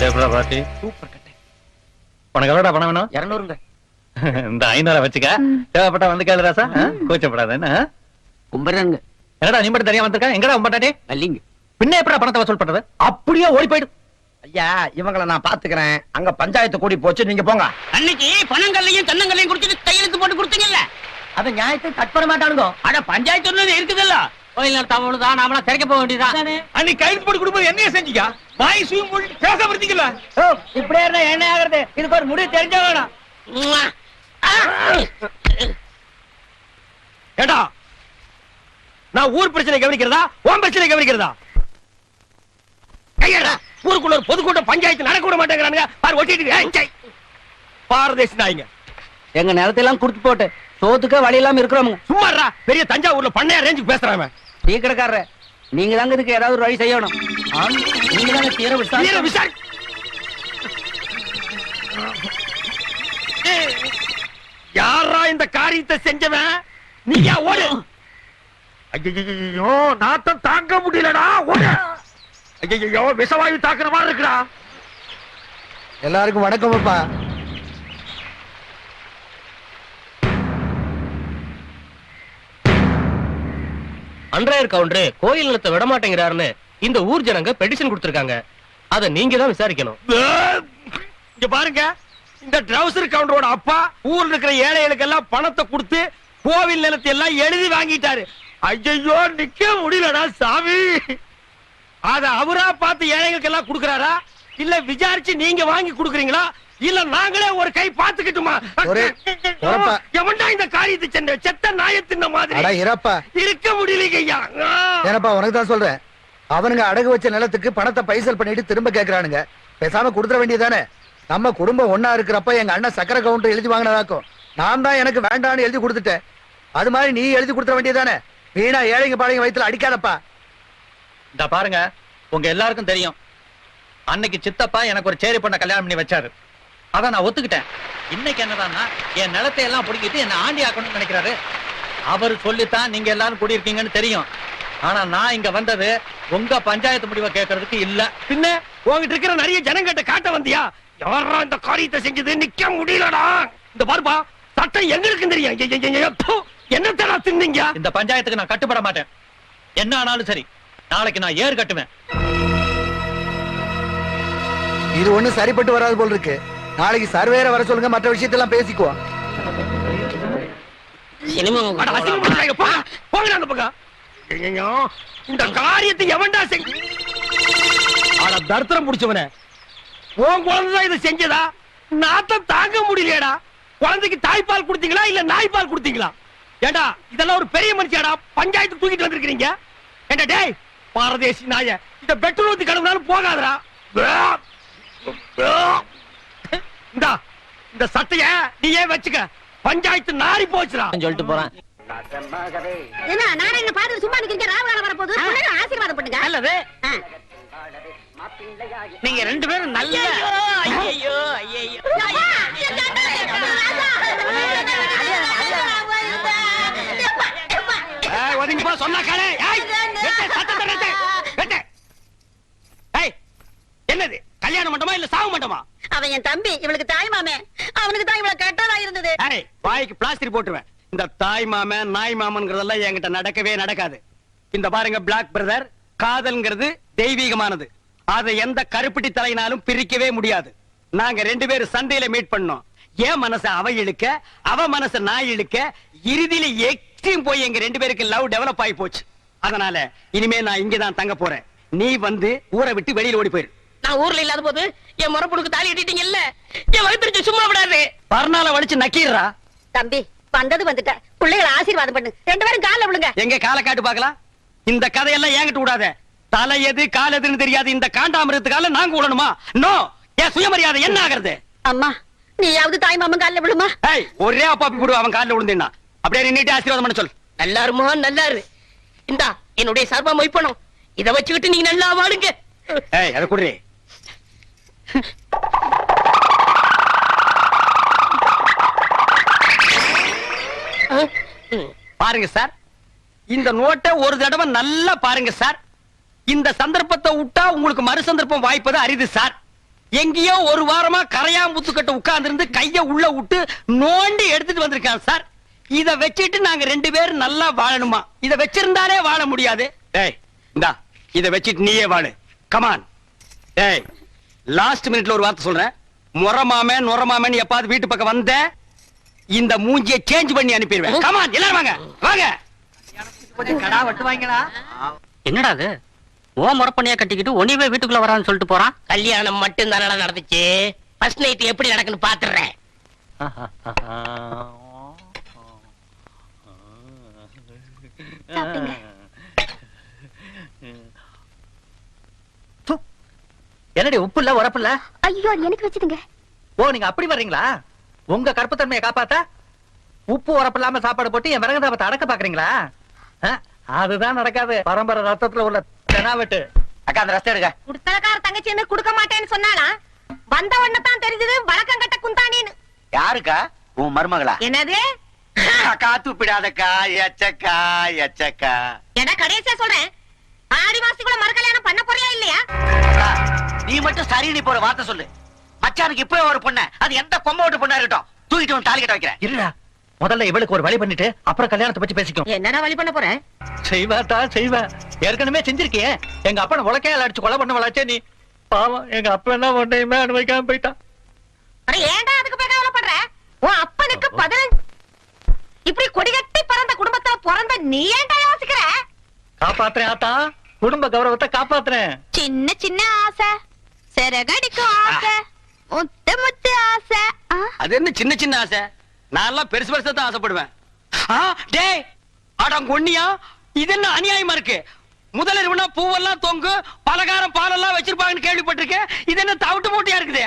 பாட்டி சூப்பர் கட்டை. உனக்கு எவ்வளோடா பணம் வேணும்? 200. இந்த 500 வச்சுக்க. தேவைப்பட்டா வந்து கேளு ராசா. கூச்சப்படாத. என்ன கும்பரங்க? என்னடா நீ மட்டும் தனியா வந்திருக்க? எங்கடா உம்பட்டாட்டி? அல்லிங்க. பின்ன எப்படா பணத்தை வசூல் பண்றது? அப்படியே ஓடி போயிடு. ஐயா இவங்கள நான் பாத்துக்கிறேன். அங்க பஞ்சாயத்து கூடி போச்சு, நீங்க போங்க. அன்னைக்கு பணங்கள்லையும் தென்னங்கள்லையும் குடிச்சிட்டு கையெழுத்து போட்டு கொடுத்தீங்கல்ல, அது நியாயத்தை கட் பண்ண மாட்டானுங்க. அட பஞ்சாயத்து இருக்குதுல்ல, கோயில் நடத்தாமதான் நாமளா திறக்க போக வேண்டியதான். அன்னைக்கு கைது போட்டு கொடுப்பது என்ன செஞ்சீங்க? வாய் சூயும் போட்டு பேச படுத்தீங்கல்ல. இப்படியே இருந்தா என்ன ஆகுறது? இதுக்கு ஒரு முடிவு தெரிஞ்ச வேணும். ஏடா நான் ஊர் பிரச்சனை கவனிக்கிறதா உன் பிரச்சனை கவனிக்கிறதா? கையடா. ஊருக்குள்ள ஒரு பொதுக்கூட்டம் பஞ்சாயத்து நடக்க விட மாட்டேங்கிறானுங்க. பாரு ஒட்டிட்டு பாரதேசி நாய்ங்க. எங்க நிலத்தெல்லாம் குடுத்து போட்டு சோத்துக்க வழி இல்லாம இருக்கிறோம். சும்மாடா, பெரிய தஞ்சாவூர்ல பண்ணையா ரேஞ்சுக்கு பேசுறாங்க. டீ கடைக்காரர நீங்க தாங்க இதுக்கு ஏதாவது ஒரு வழி செய்யணும். நீங்க தாங்க தீர விசாரி. யாரா இந்த காரியத்தை செஞ்சவன்? நீங்க ஓடு. ஐயோ நாத்தம் தாங்க முடியலடா, ஓடு. ஐயோ விஷவாயு தாக்குற மாதிரி இருக்குடா. எல்லாருக்கும் வணக்கம் அப்பா. அன்றாயர் கவுண்டரு கோயில் நிலத்தை விட மாட்டேங்கிறாருன்னு இந்த ஊர் ஜனங்க பெட்டிஷன் கொடுத்திருக்காங்க. அத நீங்க தான் விசாரிக்கணும். இங்க பாருங்க, இந்த ட்ரவுசர் கவுண்டரோட அப்பா ஊர்ல இருக்கிற ஏழைகளுக்கு எல்லாம் பணத்தை கொடுத்து கோவில் நிலத்தை எல்லாம் எழுதி வாங்கிட்டாரு. ஐயோ நிக்க முடியலடா சாமி. அத அவரா பார்த்து ஏழைகளுக்கு எல்லாம் கொடுக்கறாரா, இல்ல விசாரிச்சு நீங்க வாங்கி கொடுக்கறீங்களா, இல்ல நாங்களே ஒரு கை பாத்துக்கிட்டுமா? எவன்டா இந்த காரியத்தை செஞ்ச? செத்த நாயத்தின் மாதிரி இருக்க முடியலைங்க ஐயா. ஏனப்பா உனக்கு தான் சொல்றேன். அவனுங்க அடகு வச்ச நிலத்துக்கு பணத்தை பைசல் பண்ணிட்டு திரும்ப கேக்குறானுங்க. பேசாம கொடுத்துட வேண்டியதானே. நம்ம குடும்பம் ஒன்னா இருக்கிறப்ப எங்க அண்ணன் சக்கரை கவுண்டர் எழுதி வாங்கினதாக்கும். நான் தான் எனக்கு வேண்டான்னு எழுதி கொடுத்துட்டேன். அது மாதிரி நீ எழுதி கொடுத்துட வேண்டியதானே. வீணா ஏழைங்க பாளைங்க வயித்துல அடிக்காதப்பா. இந்த பாருங்க, உங்க எல்லாருக்கும் தெரியும், அன்னைக்கு சித்தப்பா எனக்கு ஒரு சேரி பொண்ண கல்யாணம் பண்ணி வச்சாரு. அத நான் ஒத்துக்கிட்டேன். இன்னைக்கு என்னதான்னா என் நிலத்தை எல்லாம் பிடிக்கிட்டு என்ன ஆண்டி ஆக்கணும்னு நினைக்கிறாரு. அவரு சொல்லித்தான் நீங்க எல்லாரும் கூடியிருக்கீங்கன்னு தெரியும். ஆனா நான் இங்க வந்தது உங்க பஞ்சாயத்து முடிவை கேட்கறதுக்கு இல்ல. பின்ன உங்ககிட்ட இருக்கிற நிறைய ஜனங்கிட்ட காட்ட வந்தியா? யாரா இந்த காரியத்தை செஞ்சது? நிக்க முடியலடா. இந்த பாருப்பா, சட்டம் எங்களுக்கு தெரியும். என்னத்தடா தின்னீங்க? இந்த பஞ்சாயத்துக்கு நான் கட்டுப்பட மாட்டேன். என்ன ஆனாலும் சரி, நாளைக்கு நான் ஏறு கட்டுவேன். இது ஒண்ணு சரிப்பட்டு வராது போல் இருக்கு. நாளைக்கு சர்வேர வர சொல்லுங்க, மற்ற விஷயத்தெல்லாம் பேசிக்குவோம். இந்த காரியத்தை எவன்டா செஞ்ச? தர்த்தரம் முடிச்சவன உன் குழந்தை இதை செஞ்சதா? நாத்தம் தாங்க முடியலடா. குழந்தைக்கு தாய்ப்பால் கொடுத்தீங்களா இல்ல நாய்ப்பால் கொடுத்தீங்களா? ஏண்டா இதெல்லாம் ஒரு பெரிய மனுஷியாடா, பஞ்சாயத்து தூக்கிட்டு வந்திருக்கீங்க. ஏண்டா டேய் பாரதேசி நாய, இந்த பெட்ரோல் ஊத்தி கழுவினாலும் போகாதடா. இந்த சட்டைய நீயே வச்சுக்க. பஞ்சாயத்து நாரி போச்சுடா சொல்லிட்டு போறேன். என்ன நாராயண பாத்து சும்மா நிக்கிறீங்க? ராவகாலம் வர போகுது. ஆசீர்வாதம் பண்ணுங்க. நல்லது. நீங்க ரெண்டு பேரும் நல்ல ஐயோ ஐயோ ஒதுங்கி போ சொன்னா காலே. என்னது கல்யாண மண்டபமா இல்ல சாவு மண்டபமா? அவன் என் தம்பி, இவளுக்கு தாய் மாமே. அவனுக்கு தான் இவ்வளவு கெட்டதா இருந்தது. வாய்க்கு பிளாஸ்டிக் போட்டுருவேன். இந்த தாய் மாமன் நாய் மாமன்கிறதெல்லாம் என்கிட்ட நடக்கவே நடக்காது. இந்த பாருங்க பிளாக் பிரதர், காதல்ங்கிறது தெய்வீகமானது. அதை எந்த கருப்பிட்டி தலையினாலும் பிரிக்கவே முடியாது. நாங்க ரெண்டு பேரும் சண்டையில மீட் பண்ணோம். என் மனச அவ இழுக்க, அவ மனச நான் இழுக்க, இறுதியில எக்ஸ்ட்ரீம் போய் எங்க ரெண்டு பேருக்கு லவ் டெவலப் ஆகி போச்சு. அதனால இனிமே நான் இங்கதான் தங்க போறேன். நீ வந்து ஊரை விட்டு வெளியில ஓடி போயிரு. நான் ஊர்ல இல்லாத போது என் முறப்புனுக்கு தாலி கட்டிட்டீங்க இல்ல, என் வயிற்று சும்மா விடாது. பர்னால வலிச்சு நக்கீரா. தம்பி வந்தது வந்துட்ட, பிள்ளைகளை ஆசீர்வாதம் பண்ணு. ரெண்டு பேரும் கால விழுங்க. எங்க கால காட்டு பாக்கலாம். இந்த கதையெல்லாம் ஏங்கிட்டு விடாத. தலை எது கால் எதுன்னு தெரியாது இந்த காண்டாமிருத்துக்கால நாங்க விடணுமா? நோ. என் சுயமரியாதை என்ன ஆகிறது? அம்மா நீயாவது தாய் மாமன் கால விழுமா? ஒரே அப்பாப்பி போடு அவன் காலில் விழுந்தேன்னா. அப்படியே நீட்டு ஆசீர்வாதம் பண்ண சொல். நல்லாருமா நல்லாரு. இந்தா என்னுடைய சார்பா மொய்ப்பணும். இதை வச்சுக்கிட்டு நீங்க நல்லா வாடுங்க. அதை குடுறே. பாருங்க சார், இந்த நோட்டை ஒரு தடவை நல்லா பாருங்க சார். இந்த சந்தர்ப்பத்தை விட்டா உங்களுக்கு மறு சந்தர்ப்பம் வாய்ப்பது அரிது சார். எங்கேயோ ஒரு வாரமா கரையாம்புத்து கட்ட உட்கார்ந்து இருந்து கைய உள்ள விட்டு நோண்டி எடுத்துட்டு வந்திருக்கான் சார். இத வச்சிட்டு நாங்க 2 பேரும் நல்லா வாழணுமா? இத வச்சிருந்தாலே வாழ முடியாது. டேய் இந்தா இத வச்சிட்டு நீயே வாழு. கமான். டேய் லாஸ்ட் மினிட்ல ஒரு வார்த்தை சொல்றேன். நொரமாமன் எப்பாவது வீட்டு பக்கம் வந்த இந்த மூஞ்சியை சேஞ்ச் பண்ணி அனுப்பிடுவேன். கமான் எல்லாரும் வாங்க வாங்க. கொஞ்சம் கடா வெட்டுவாங்களா? என்னடா அது ஓ முறப்பண்ணியா கட்டிக்கிட்டு ஒனிவே வீட்டுக்குள்ள வரான்னு சொல்லிட்டு போறான். கல்யாணம் மட்டும் தானடா நடந்துச்சு. ஃபர்ஸ்ட் நைட் எப்படி நடக்குன்னு பாத்துறேன். சாப்பிடுங்க. என்னடி உப்பு இல்ல உரப்பு இல்ல? ஐயோ எனக்கு வச்சுதுங்க. ஓ நீங்க அப்படி வர்றீங்களா? உங்க கற்புத்தன்மையை காப்பாத்தா உப்பு உரப்பு இல்லாம சாப்பாடு போட்டு என் விறகு தாபத்தை அடக்க பாக்குறீங்களா? அதுதான் நடக்காது. பரம்பரை ரத்தத்துல உள்ள தெனாவெட்டு. அக்கா அந்த ரஸ்தை எடுக்க. குடுத்தலக்கார தங்கச்சி என்ன கொடுக்க மாட்டேன்னு சொன்னாலா? வந்த உடனே தான் தெரிஞ்சது வழக்கம் கட்ட குந்தாணின்னு. யாருக்கா? உன் மருமகளா? என்னது? காத்து பிடாதக்கா. எச்சக்கா. என்ன கடைசியா சொல்றேன். ஆடி மாசத்துக்குள்ள மறு கல்யாணம் பண்ண போறியா இல்லையா? நீ மட்டும் சரி நீ போற வார்த்தை சொல்லு. மச்சானுக்கு இப்பவே ஒரு பொண்ணு, அது எந்த கொம்ப விட்டு பொண்ணா இருக்கட்டும், தூக்கிட்டு வந்து தாலி கட்ட வைக்கிறேன். இருடா, முதல்ல இவளுக்கு ஒரு வழி பண்ணிட்டு அப்புறம் கல்யாணத்தை பத்தி பேசிக்கும். என்னடா வழி பண்ண போற? செய்வாத்தா செய்வா. ஏற்கனவே செஞ்சிருக்கியே. எங்க அப்பனை உலக்கையால அடிச்சு கொலை பண்ண வளாச்சே நீ. பாவம் எங்க அப்பா என்ன ஒன்றையுமே அனுபவிக்காம போயிட்டான். ஏன்டா அதுக்கு போய் கவலைப்படுற? உன் அப்பனுக்கு 15 இப்படி கொடிகட்டி பிறந்த குடும்பத்துல பிறந்த நீ ஏன்டா யோசிக்கிற? காப்பாத்துறேன் ஆத்தா, குடும்ப கௌரவத்தை காப்பாத்துறேன். சின்ன சின்ன ஆசை, சிறகடிக்கும் ஆசை, முத்து முத்து ஆசை. அது என்ன சின்ன சின்ன ஆசை? நான் எல்லாம் பெருசு பெருசா தான் ஆசைப்படுவேன். டேய் அடங்கொன்னியா, இது என்ன அநியாயமா இருக்கு? முதலிரவுனா பூவெல்லாம் தொங்கு, பலகாரம் பாலெல்லாம் வச்சிருப்பாங்கன்னு கேள்விப்பட்டிருக்கேன். இது என்ன தவிட்டு மூட்டையா இருக்குது?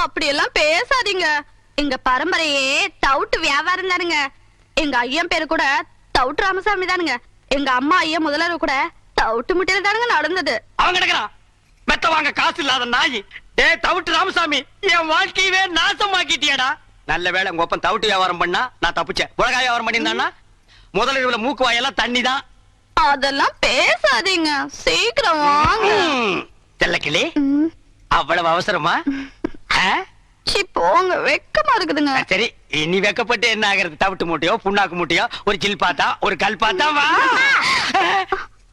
அப்படி எல்லாம் பேசாதீங்க. எங்க பரம்பரையே தவுட்டு வியாபாரம் தானுங்க. எங்க ஐயன் பேரு கூட தவுட்டு ராமசாமி தானுங்க. எங்க அம்மா ஐயன் முதலர் கூட தவுட்டு முட்டையில தானுங்க நடந்தது. அவன் கிடக்குறான் மெத்த வாங்க காசு இல்லாத நாய். டேய் தவிட்டு ராமசாமி, என் வாழ்க்கையவே நாசமாக்கிட்டியடா. நல்ல வேளை உங்க ஒப்பன் தவிட்டு வியாபாரம் பண்ணா நான் தப்பிச்சேன். உலகாய வியாபாரம் பண்ணியிருந்தானா முதலிரவுல மூக்கு வாயெல்லாம் தண்ணி தான். அதெல்லாம் பேசாதீங்க, சீக்கிரம் வாங்க. செல்லக்கிளி, அவ்வளவு அவசரமா? சி போங்க, வெக்கமா இருக்குதுங்க. சரி, நீ வெக்கப்பட்டு என்ன ஆகிறது? தவிட்டு மூட்டையோ புண்ணாக்கு மூட்டையோ ஒரு சில் பாத்தா ஒரு கல் பாத்தா வா.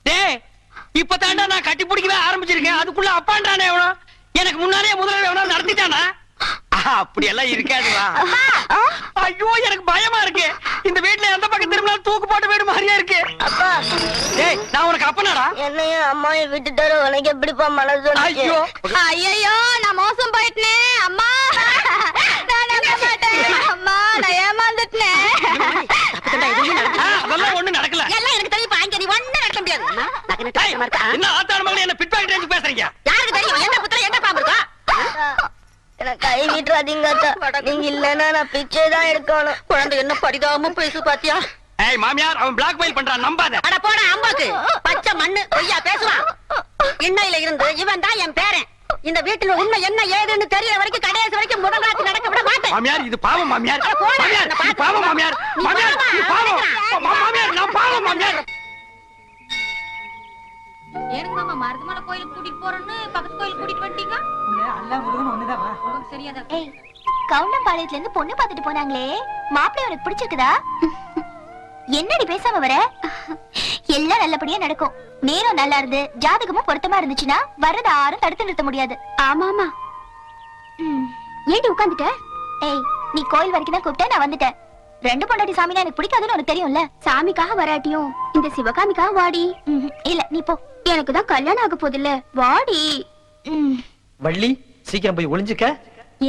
டேய் இப்பதாண்டா நான் கட்டி பிடிக்கவே ஆரம்பிச்சிருக்கேன், அதுக்குள்ள அப்பான்றானே எவனோ. எனக்கு முன்னாலே முதல்ல எவனோ நடத்திட்டானா? அப்படி எல்லாம் இருக்காதுவா. ஐயோ எனக்கு பயமா இருக்கு. இந்த வீட்டுல எந்த பக்கம் திரும்பினாலும் தூக்கு போட்ட வீடு மாதிரியா இருக்கு. அப்பா டேய் நான் உனக்கு அப்பனாடா? என்னையும் அம்மாவை விட்டுட்டாரு, உனக்கு எப்படிப்பா மனசு? ஐயோ ஐயோ நான் மோசம் போயிட்டேன் அம்மா. நான் நம்ப மாட்டேன் அம்மா, நான் ஏமாந்துட்டேன். அதெல்லாம் ஒண்ணு நடக்கல. எல்லாம் எனக்கு தெரியும். பாங்க நீ ஒண்ணு நடக்க முடியாது. என்ன ஆத்தான மகளே, என்ன பிட்பாக்கெட் ரேஞ்ச் பேசுறீங்க? யாருக்கு தெரியும் என்ன புத்திர என்ன பாம்பு இருக்கா? எனக்கு கை விட்டுறாதீங்க. நீங்க இல்லன்னா நான் பிச்சை தான் எடுக்கணும். குழந்தை என்ன பரிதாபமும் பேசு பாத்தியா? ஏய் மாமியார், அவன் பிளாக்மெயில் பண்றான், நம்பாத. அட போடா அம்மாக்கு. பச்சை மண்ணு பொய்யா பேசுவான். இன்னையில இருந்து இவன் தான் என் பேரன். இந்த வீட்டுல உண்மை என்ன ஏதுன்னு தெரியற வரைக்கும் கடைசி வரைக்கும் முதல் ராத்திரி நடக்க விட மாட்டேன். மாமியார் இது பாவம் மாமியார். அட போடா, மாமியார் என்ன இது பாத்து. பாவம் மாமியார். நீ மாமியார் பாவமா? இது பாவம். மாமியார் நான் பாவம் மாமியார். ஏனுங்க மாமா மருதமலை கோயிலுக்கு கூட்டிட்டு போறேன்னு பக்கத்து கோயிலுக்கு கூட்டிட்டு வந்துட்டீங்க? சரியாதான். ஏய், கவுண்டம்பாளையத்துல இருந்து பொண்ணு பார்த்துட்டு போனாங்களே, மாப்பிள்ளை உனக்கு பிடிச்சிருக்குதா? என்னடி பேசாம வர? எல்லாம் நல்லபடியா நடக்கும். நேரம் நல்லா இருந்து ஜாதகமும் பொருத்தமா இருந்துச்சுன்னா வர்றது யாரும் தடுத்து நிறுத்த முடியாது. ஆமா ஆமா. ஏண்டி உட்கார்ந்துட்ட? ஏய், நீ கோயில் வரைக்கும் தான் கூப்பிட்ட, நான் வந்துட்டேன். 2 பொண்டாட்டி சாமினா எனக்கு பிடிக்காதுன்னு உனக்கு தெரியும்ல. சாமிக்காக வராட்டியும் இந்த சிவகாமிக்காக வாடி. இல்ல நீ போ, எனக்கு தான் கல்யாணம் ஆக போதில்ல, வாடி. வள்ளி சீக்கிரம் போய் ஒளிஞ்சுக்க.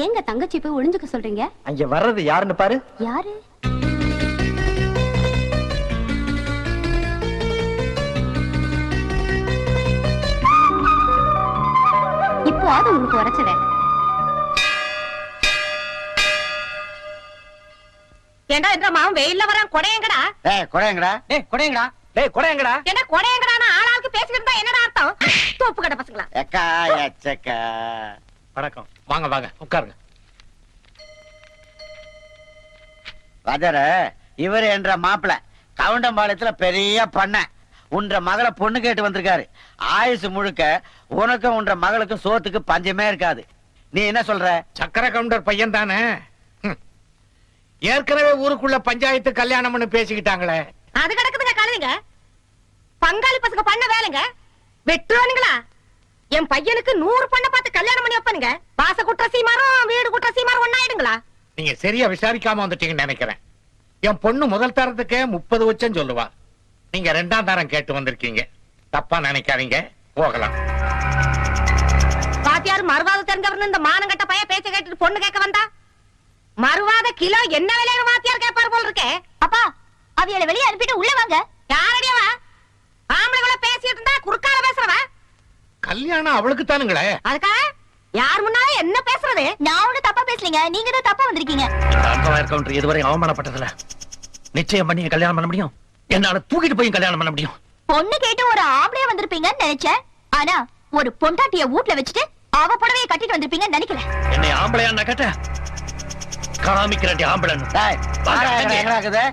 ஏங்க தங்கச்சி போய் ஒளிஞ்சுக்க சொல்றீங்க? அங்க வர்றது யாருன்னு பாரு. யாரு? இப்போ அது உங்களுக்கு உரைச்சத. ஏண்டா என்ற மாவன் வெயில்ல வரான். கொடையங்கடா. குறையங்கடா. கொடையங்கடா. டேய் கொடையங்கடா. என்ன கொடையங்கடானா ஆளாளுக்கு பேசிக்கிட்டு இருந்தா என்னடா அர்த்தம்? தோப்பு கடை பசங்களா? எக்கா எச்சக்கா. வணக்கம். வாங்க வாங்க உட்காருங்க. வதர இவர் என்ற மாப்பிள கவுண்டம்பாளையத்துல பெரிய பண்ண உன்ற மகளை பொண்ணு கேட்டு வந்திருக்காரு. ஆயுசு முழுக்க உனக்கும் உன்ற மகளுக்கும் சோத்துக்கு பஞ்சமே இருக்காது. நீ என்ன சொல்ற? சக்கர கவுண்டர் பையன் தானே? ஏற்கனவே ஊருக்குள்ள பஞ்சாயத்து கல்யாணம்னு பேசிக்கிட்டாங்களே. அது கிடக்குதுங்க கழுதுங்க. பங்காளி பசங்க பண்ண வேலைங்க. வெட்டுவானுங்களா? என் பையனுக்கு 100 பொண்ணை பார்த்து கல்யாணம் பண்ணி வைப்பானுங்க. வாச குற்ற சீமாரும் வீடு குற்ற சீமாரும் ஒண்ணாயிடுங்களா? நீங்க சரியா விசாரிக்காம வந்துட்டீங்கன்னு நினைக்கிறேன். என் பொண்ணு முதல் தரத்துக்கே 30 லட்சம் சொல்லுவா. நீங்க 2ஆம் தரம் கேட்டு வந்திருக்கீங்க. தப்பா நினைக்காதீங்க, போகலாம். பாத்தியாரு மறுவாத தெரிஞ்சவர்னு இந்த மானங்கட்ட பையன் பேச்ச கேட்டுட்டு பொண்ணு கேட்க வந்தா? மறுவாத கிலோ என்ன விலைன்னு வாத்தியார் கேட்பாரு போல இருக்கே. அப்பா அவியலை வெளியே அனுப்பிட்டு உள்ள வாங்க. யாரடியவா? ஆம்பளைகள பேசிட்டு இருந்தா குறுக்கால பேசுறவ? கல்யாணம் அவளுக்கு தானுங்களே. அதுக்கா யார் முன்னால என்ன பேசுறது? நான் ஒண்ணு தப்பா பேசலீங்க, நீங்க தான் தப்பா வந்திருக்கீங்க. கவுண்டர் இதுவரை அவமானப்பட்டதுல நிச்சயம் பண்ணி கல்யாணம் பண்ண முடியும். என்னால தூக்கிட்டு போய் கல்யாணம் பண்ண முடியும். பொண்ணு கேட்டு ஒரு ஆம்பளையா வந்திருப்பீங்கன்னு நினைச்சேன். ஆனா ஒரு பொண்டாட்டிய வீட்ல வச்சுட்டு அவ புடவைய கட்டிட்டு வந்திருப்பீங்கன்னு நினைக்கல. என்னை ஆம்பளையா நான் கேட்ட காமிக்கிறேன் ஆம்பளைன்னு. டேய், வாடா, எங்கடா இருக்குது?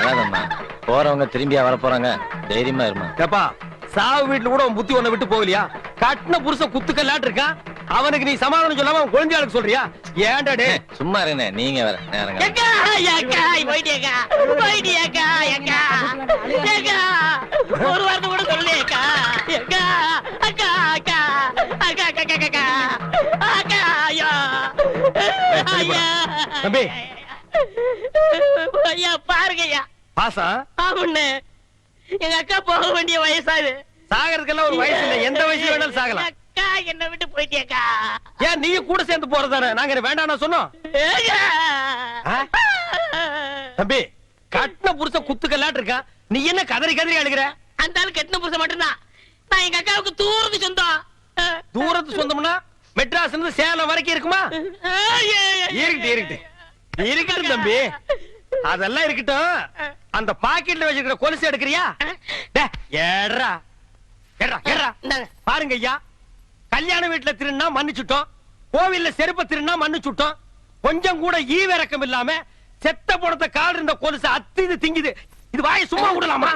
அதாதம்மா, போறவங்க திரும்பியா வர போறாங்க, தைரியமா இருமா. ஏப்பா, சாவு வீட்டுல கூட உன் புத்தி ஒண்ண விட்டு போகலையா? கட்டின புருஷன் குத்துக்கல்லாட்டு இருக்கான். அவனுக்கு நீ சமாதானம் சொல்லாம அவன் குழந்தையாளுக்கு சொல்றியா? ஏன்டா டே? சும்மா இருங்க, நீங்க வேற நேரங்க. ஏக்கா, ஏக்கா, போயிட்டியேக்கா, போயிட்டியேக்கா, ஏக்கா, ஏக்கா, ஒரு வார்த்தை கூட சொல்லலையேக்கா. ஏக்கா, அக்கா, அக்கா, அக்கா, அக்கா, அக்கா, அக்கா, அக்கா, ஐயா, ஐயா. தம்பி. ஐயா, பாருங்க ஐயா. பாசா? ஆமாண்ணே, எங்க அக்கா போக வேண்டிய வயசாது. சாகறதுக்கெல்லாம் ஒரு வயசு இல்ல, எந்த வயசுல வேணாலும் சாகலாம். அக்கா என்ன விட்டு போயிட்டியேக்கா. ஏன் நீ கூட சேர்ந்து போறதானே? நாங்க என்ன வேண்டாம்னு சொன்னோம்? ஏக்கா. ஆ? தம்பி, கட்டின புருஷன் குத்துக்கல்லாட்டு இருக்கான். நீ என்ன கதறி கதறி அழுகிற? அந்த ஆளு கெட்டின புருஷன் மட்டும்தான். நான் எங்க அக்காவுக்கு தூரத்து சொந்தம். தூரத்து சொந்தம்னா மெட்ராஸ்ல இருந்து சேலம் வரைக்கும் இருக்குமா? இருக்கட்டும் தம்பி, அதெல்லாம் இருக்கட்டும். அந்த பாக்கெட்ல வச்சிருக்கிற கொலுசு எடுக்கிறியா? ஏறா ஏறா ஏறா. பாருங்க ஐயா, கல்யாண வீட்டுல திருநா மன்னிச்சுட்டோம், கோவில்ல செருப்ப திருநா மன்னிச்சுட்டோம். கொஞ்சம் கூட ஈவிரக்கம் இல்லாம செத்த பணத்தை கால் இருந்த கொலுசு அத்திது திங்குது. இது வாயை சும்மா விடலாமா?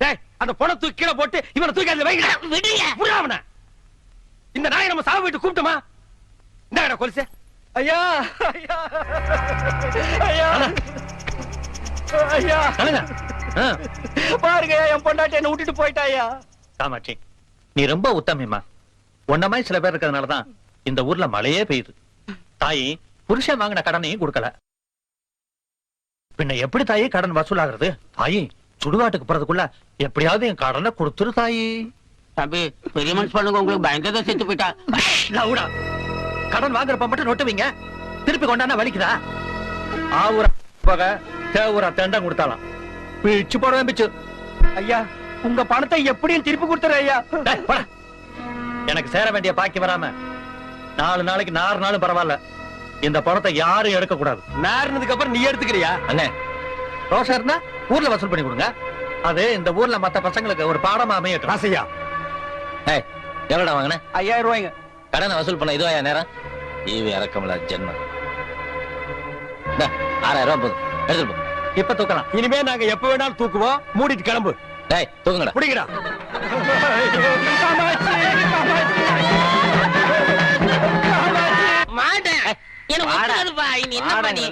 டேய், அந்த பணம் தூக்கி கீழே போட்டு இவனை தூக்கி அதுல வைங்க. விடுங்க. இந்த நாயை நம்ம சாவு வீட்டு கூப்பிட்டோமா? இந்த கொலுசு. ஐயா ஐயா ஐயா ஐயா, பாருங்க, என் பொண்டாட்டி என்ன விட்டுட்டு போயிட்டாயா. காமாட்சி, நீ ரொம்ப உத்தமியம்மா. உன்ன மாதிரி சில பேர் இருக்கிறதுனாலதான் இந்த ஊர்ல மழையே பெய்யுது. தாயி புருஷன் வாங்கின கடனையும் கொடுக்கல. பின்ன எப்படி தாயி கடன் வசூலாகிறது? தாயி, சுடுகாட்டுக்கு போறதுக்குள்ள எப்படியாவது என் கடனை கொடுத்துரு தாயி. தம்பி, பெரிய மனுஷன் பண்ணுங்க, உங்களுக்கு பயங்கர செத்து போயிட்டா. லவுடா, கடன் வாங்குறப்ப மட்டும் நொட்டுவீங்க, திருப்பி கொண்டானா வலிக்குதா? ஆவுரா போக தேவுரா தெண்டம் கொடுத்தாலாம் பிச்சு போடுவேன் பிச்சு. ஐயா, உங்க பணத்தை எப்படியும் திருப்பி கொடுத்துற ஐயா. டேய், போடா. எனக்கு சேர வேண்டிய பாக்கி வராம 4 நாளைக்கு 4 நாளும் பரவாயில்ல, இந்த பணத்தை யாரும் எடுக்க கூடாது. நேர்னதுக்கு அப்புறம் நீ எடுத்துக்கிறியா? அண்ணே, ரோஷா இருந்தா ஊர்ல வசூல் பண்ணி கொடுங்க. அது இந்த ஊர்ல மத்த பசங்களுக்கு ஒரு பாடமா அமையட்டும். ராசையா, எவ்வளோடா வாங்கின? 5000 ரூபாய்ங்க. கடனை வசூல் பண்ண இதுவா நேரம்? ஈவி இறக்கமில்ல ஜென்மம். 6000 ரூபாய் போதும், எடுத்துட்டு போ. இப்ப தூக்கலாம். இனிமே நாங்க எப்ப வேணாலும் தூக்குவோம். மூடிட்டு கிளம்பு. டேய், தூக்குங்கடா. புடிங்கடா. மாட்டேன், எனக்கு ஒத்துக்காதுப்பா. இனி என்ன பண்ணி?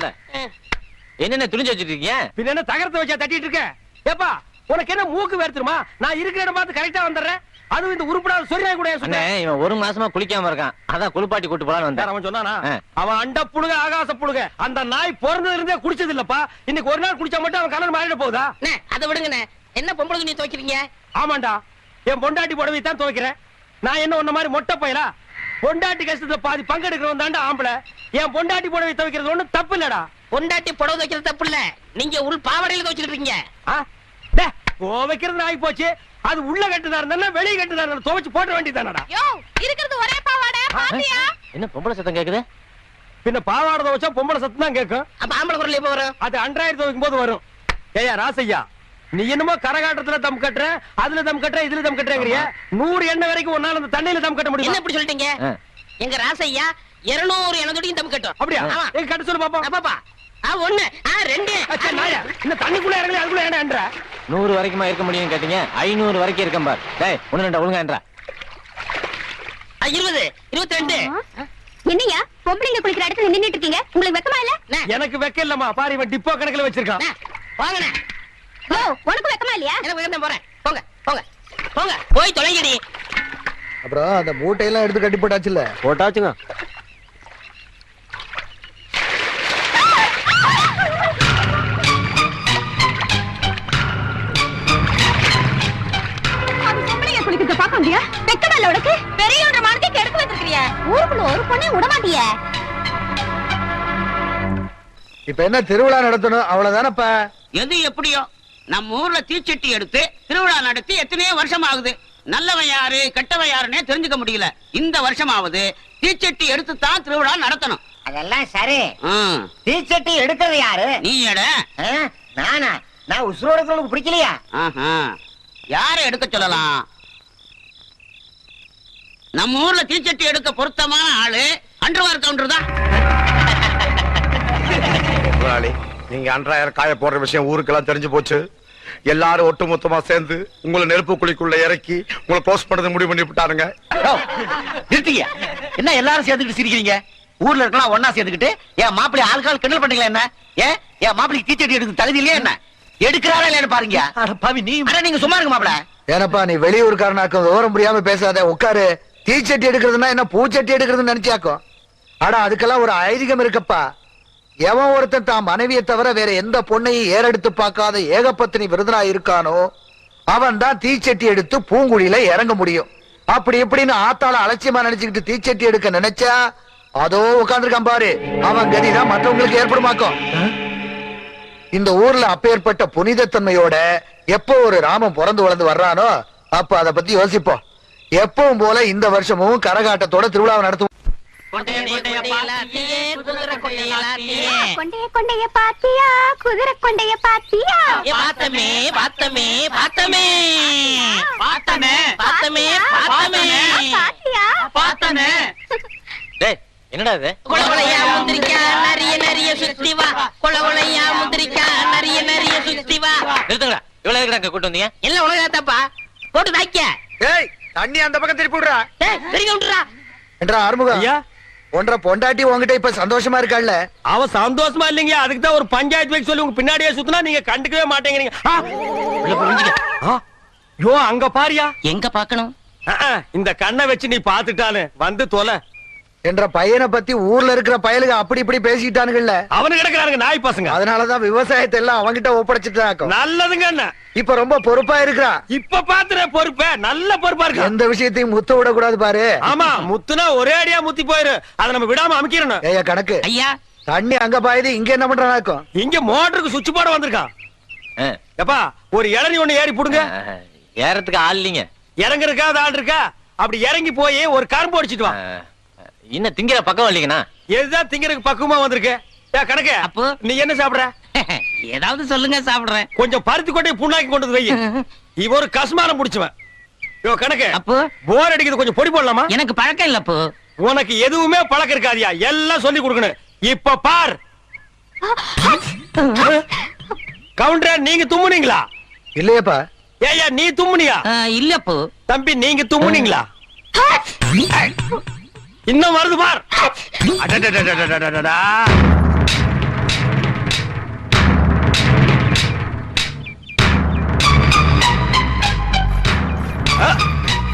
என்னென்ன துணிஞ்சு வச்சிட்டு இருக்கீங்க? பின்ன என்ன தகரத்தை வச்சா தட்டிட்டு இருக்க? ஏப்பா, உனக்கு என்ன மூக்கு வேர்த்துருமா? நான் இருக்கிற இடம் பார்த்து கரெக்டா வந்துடுறேன். அதுவும் இந்த உருப்படாத சொரியாய் கூட அண்ணே, இவன் 1 மாசமா குளிக்காம இருக்கான், அதான் குளிப்பாட்டி கூட்டு போலான்னு வந்தேன். அவன் சொன்னானா? அவன் அண்ட புழுக ஆகாச புழுக. அந்த நாய் பிறந்ததுல இருந்தே குடிச்சது இல்லப்பா. இன்னைக்கு ஒரு நாள் குடிச்சா மட்டும் அவன் கலர் மாறிட போகுதா? அதை விடுங்கண்ணே. என்ன பொம்பளை துணி துவைக்கிறீங்க? ஆமாண்டா, என் பொண்டாட்டி புடவை தான் துவைக்கிறேன். நான் என்ன உன்ன மாதிரி மொட்டை பையலா? பொண்டாட்டி கஷ்டத்துல பாதி பங்கெடுக்கிறவன் தாண்டா ஆம்பளை. என் பொண்டாட்டி புடவை துவைக்கிறது ஒண்ணும் தப்பு இல்லடா. பொண்டாட்டி புடவை துவைக்கிறது தப்பு இல்ல, நீங்க உள் பாவாடையில துவைச்சிட்டு இருக்கீங்க. துவைக்கிறது ஆகி போச்சு. அது உள்ள கட்டுதா இருந்தா வெளியே கட்டுதா இருந்தா துவைச்சு போட வேண்டியதானடா. இருக்கிறது ஒரே பாவாடை, பாத்தியா? என்ன பொம்பளை சத்தம் கேக்குது? பின்ன பாவாடை துவைச்சா பொம்பளை சத்தம் தான் கேட்கும். அப்ப ஆம்பளை குரல் எப்ப வரும்? அது அன்றாயிரம் துவைக்கும் போது வரும். ஏயா ராசையா, நீ என்னமோ கரகாட்டத்துல தம் கட்டுற, அதுல தம் கட்டுற, இதுல தம் கட்டுறேங்கறிய. 100 எண்ணெய் வரைக்கும் ஒன்னால அந்த தண்ணியில தம் கட்ட முடியும். என்ன இப்படி சொல்லிட்டீங்க? எங்க ராசையா 200 எண்ணெய் தொட்டியும் தம் கட்டும். அப்படியா? ஆமா. கட்ட சொல்லு பாப்போம். பாப்பா, 1 2 இந்த தண்ணிக்குள்ள இறங்கல அதுக்குள்ள ஏன்டா 100 வரைக்குமா இருக்க முடியும் கேட்டீங்க 500 வரைக்கும் இருக்கேன் பார் டேய் ஒண்ணு ரெண்டா ஒழுங்கான்றா 20 22 என்னையா பொம்பளைங்க குளிக்கிற இடத்துல நின்னுட்டு இருக்கீங்க உங்களுக்கு வெக்கமா இல்ல எனக்கு வெக்க இல்லம்மா பாரு இவன் டிப்போ கணக்குல வச்சிருக்கான் வாங்கண்ணே ஓ உனக்கு வெக்கமா இல்லையா எனக்கு வேணும் போறேன் போங்க போங்க போங்க போய் தொலைங்கடி அப்புறம் அந்த மூட்டையெல்லாம் எடுத்து கட்டி போட்டாச்சுல்ல போட்டாச்சுங்க அது பொம்பளைங்க குளிக்கிறத பார்க்க முடியா வெக்கமா இல்ல உனக்கு பெரியவன்ற மானத்தை கெடுத்து வச்சிருக்கிறியா ஊருக்குள்ள ஒரு பொண்ணே விட மாட்டியே இப்ப என்ன திருவிழா நடத்தணும் அவ்வளவுதானப்பா எது எப்படியோ நம்ம ஊர்ல தீச்சட்டி எடுத்து திருவிழா நடத்தி எத்தனையோ வருஷம் ஆகுது நல்லவன் யாரு கெட்டவன் யாருன்னே தெரிஞ்சுக்க முடியல இந்த வருஷமாவது தீச்சட்டி எடுத்து தான் திருவிழா நடத்தணும் அதெல்லாம் சரி ம், தீச்சட்டி எடுக்கிறது யாரு நீ எட நானா நான் உசுரோட இருக்கிறவங்களுக்கு பிடிக்கலையா ஆஹா. யாரை எடுக்க சொல்லலாம் நம்ம ஊர்ல தீச்சட்டி எடுக்க பொருத்தமான ஆளு அண்டர்வார் கவுண்டர் தான் முதலாளி நீங்க அன்றாயிரம் காய போடுற விஷயம் ஊருக்கெல்லாம் தெரிஞ்சு போச்சு எல்லாரும் ஒட்டுமொத்தமா சேர்ந்து உங்களை நெருப்பு குழிக்குள்ள இறக்கி உங்களை க்ளோஸ் பண்ணது முடிவு பண்ணி விட்டாருங்க நிறுத்தீங்க என்ன எல்லாரும் சேர்ந்துக்கிட்டு சிரிக்கிறீங்க ஊர்ல இருக்கலாம் ஒன்னா சேர்ந்துக்கிட்டு என் மாப்பிள்ளை ஆள்கால் கிண்டல் பண்ணீங்களா என்ன என் மாப்பிள்ளைக்கு தீச்சட்டி எடுக்க தகுதி இல்லையா என்ன எடுக்கிறாரா இல்லையான்னு பாருங்க பாவி நீ நீங்க சும்மா இருங்க மாப்பிள்ள ஏனப்பா நீ வெளியூர்காரனாக்கும் விவரம் முடியாம பேசாத உட்காரு தீச்சட்டி எடுக்கிறதுனா என்ன பூச்சட்டி எடுக்கிறதுன்னு நினைச்சாக்கும் ஆனா அதுக்கெல்லாம் ஒரு ஐதீகம் இருக்கப்பா எவன் ஒருத்தன் தான் மனைவியை தவிர வேற எந்த பொண்ணையும் ஏறெடுத்து பார்க்காத ஏகபத்தினி விருதனா இருக்கானோ அவன் தான் தீச்சட்டி எடுத்து பூங்குழியில இறங்க முடியும் அப்படி இப்படின்னு ஆத்தாள அலட்சியமா நினைச்சுக்கிட்டு தீச்சட்டி எடுக்க நினைச்சா அதோ உட்கார்ந்துருக்கான் பாரு அவன் கதிதான் மற்றவங்களுக்கு ஏற்படுமாக்கும் இந்த ஊர்ல அப்பேற்பட்ட புனிதத்தன்மையோட எப்போ ஒரு ராமன் பிறந்து வளர்ந்து வர்றானோ அப்ப அதை பத்தி யோசிப்போம் எப்பவும் போல இந்த வருஷமும் கரகாட்டத்தோட திருவிழாவை நடத்துவோம் கொண்டைய கொண்டைய பாத்தியா குதிரை கொண்டைய பாத்தியா பார்த்தமே பார்த்தமே பார்த்தமே பார்த்தமே பார்த்தமே பார்த்தமே பாத்தியா பார்த்தமே டேய் என்னடா இது கொலகொலையா முந்திரிக்கா நிறைய நிறைய சுத்தி வா கொலகொலையா முந்திரிக்கா நிறைய நிறைய சுத்தி வா நிறுத்துங்கடா இவ்வளவு இருக்கிறாங்க கூட்டு வந்தீங்க எல்லாம் உனக்கு தப்பா போட்டு தாய்க்க ஏய் தண்ணி அந்த பக்கம் திருப்பி விடுறா சரி விட்டுறா என்றா ஆறுமுகம் ஐயா ஒன்றரை பொண்டாட்டி உங்ககிட்ட இப்ப சந்தோஷமா இருக்காள்ல அவ சந்தோஷமா இல்லைங்க அதுக்கு தான் ஒரு பஞ்சாயத்து வைக்க சொல்லி உங்க பின்னாடியே சுத்தினா நீங்க கண்டுக்கவே மாட்டேங்கிறீங்க யோ அங்க பாரியா எங்க பாக்கணும் இந்த கண்ணை வச்சு நீ பாத்துட்டானு வந்து தொலை என்ற பையனை பத்தி ஊர்ல இருக்கிற பயலுக அப்படி இப்படி பேசிட்டானுங்கல்ல அவனு கிடக்குறாங்க நாய் பசங்க அதனாலதான் விவசாயத்தை எல்லாம் அவங்கிட்ட ஒப்படைச்சிட்டாக்கும் நல்லதுங்க அண்ணா இப்ப ரொம்ப பொறுப்பா இருக்கிறா இப்ப பாத்துற பொறுப்ப நல்ல பொறுப்பா இருக்கு எந்த விஷயத்தையும் முத்த விட கூடாது பாரு ஆமா முத்துனா ஒரே அடியா முத்தி போயிரு அதை நம்ம விடாம அமைக்கிறோம் ஏயா கணக்கு ஐயா தண்ணி அங்க பாயுது இங்க என்ன பண்றானாக்கும் இங்க மோட்டருக்கு சுவிட்ச் போட வந்திருக்கான் எப்பா ஒரு இளநி ஒண்ணு ஏறி புடுங்க ஏறத்துக்கு ஆள் இல்லைங்க இறங்குறதுக்கா ஆள் இருக்கா அப்படி இறங்கி போய் ஒரு கரும்பு அடிச்சிட்டு வா இன்னும் திங்கிற பக்கம் இல்லைங்கண்ணா எதுதான் திங்கறதுக்கு பக்குவமா வந்திருக்கு கணக்கு அப்போ? நீ என்ன சாப்பிடுற ஏதாவது சொல்லுங்க சாப்பிடுறேன் கொஞ்சம் பருத்தி கொட்டை புண்ணாக்கி கொண்டு வந்து வை இவ ஒரு கஸ்மானம் முடிச்சுவன் யோ கணக்கு அப்போ போர் அடிக்குது கொஞ்சம் பொடி போடலாமா எனக்கு பழக்கம் இல்ல அப்போ உனக்கு எதுவுமே பழக்கம் இருக்காதியா எல்லாம் சொல்லி கொடுக்கணும் இப்ப பார் கவுண்டர் நீங்க தும்முனீங்களா இல்லையப்பா ஏய்யா நீ தும்முனியா இல்ல அப்போ தம்பி நீங்க தும்முனீங்களா இன்னும் வருது பார் அடடடடடடடடா.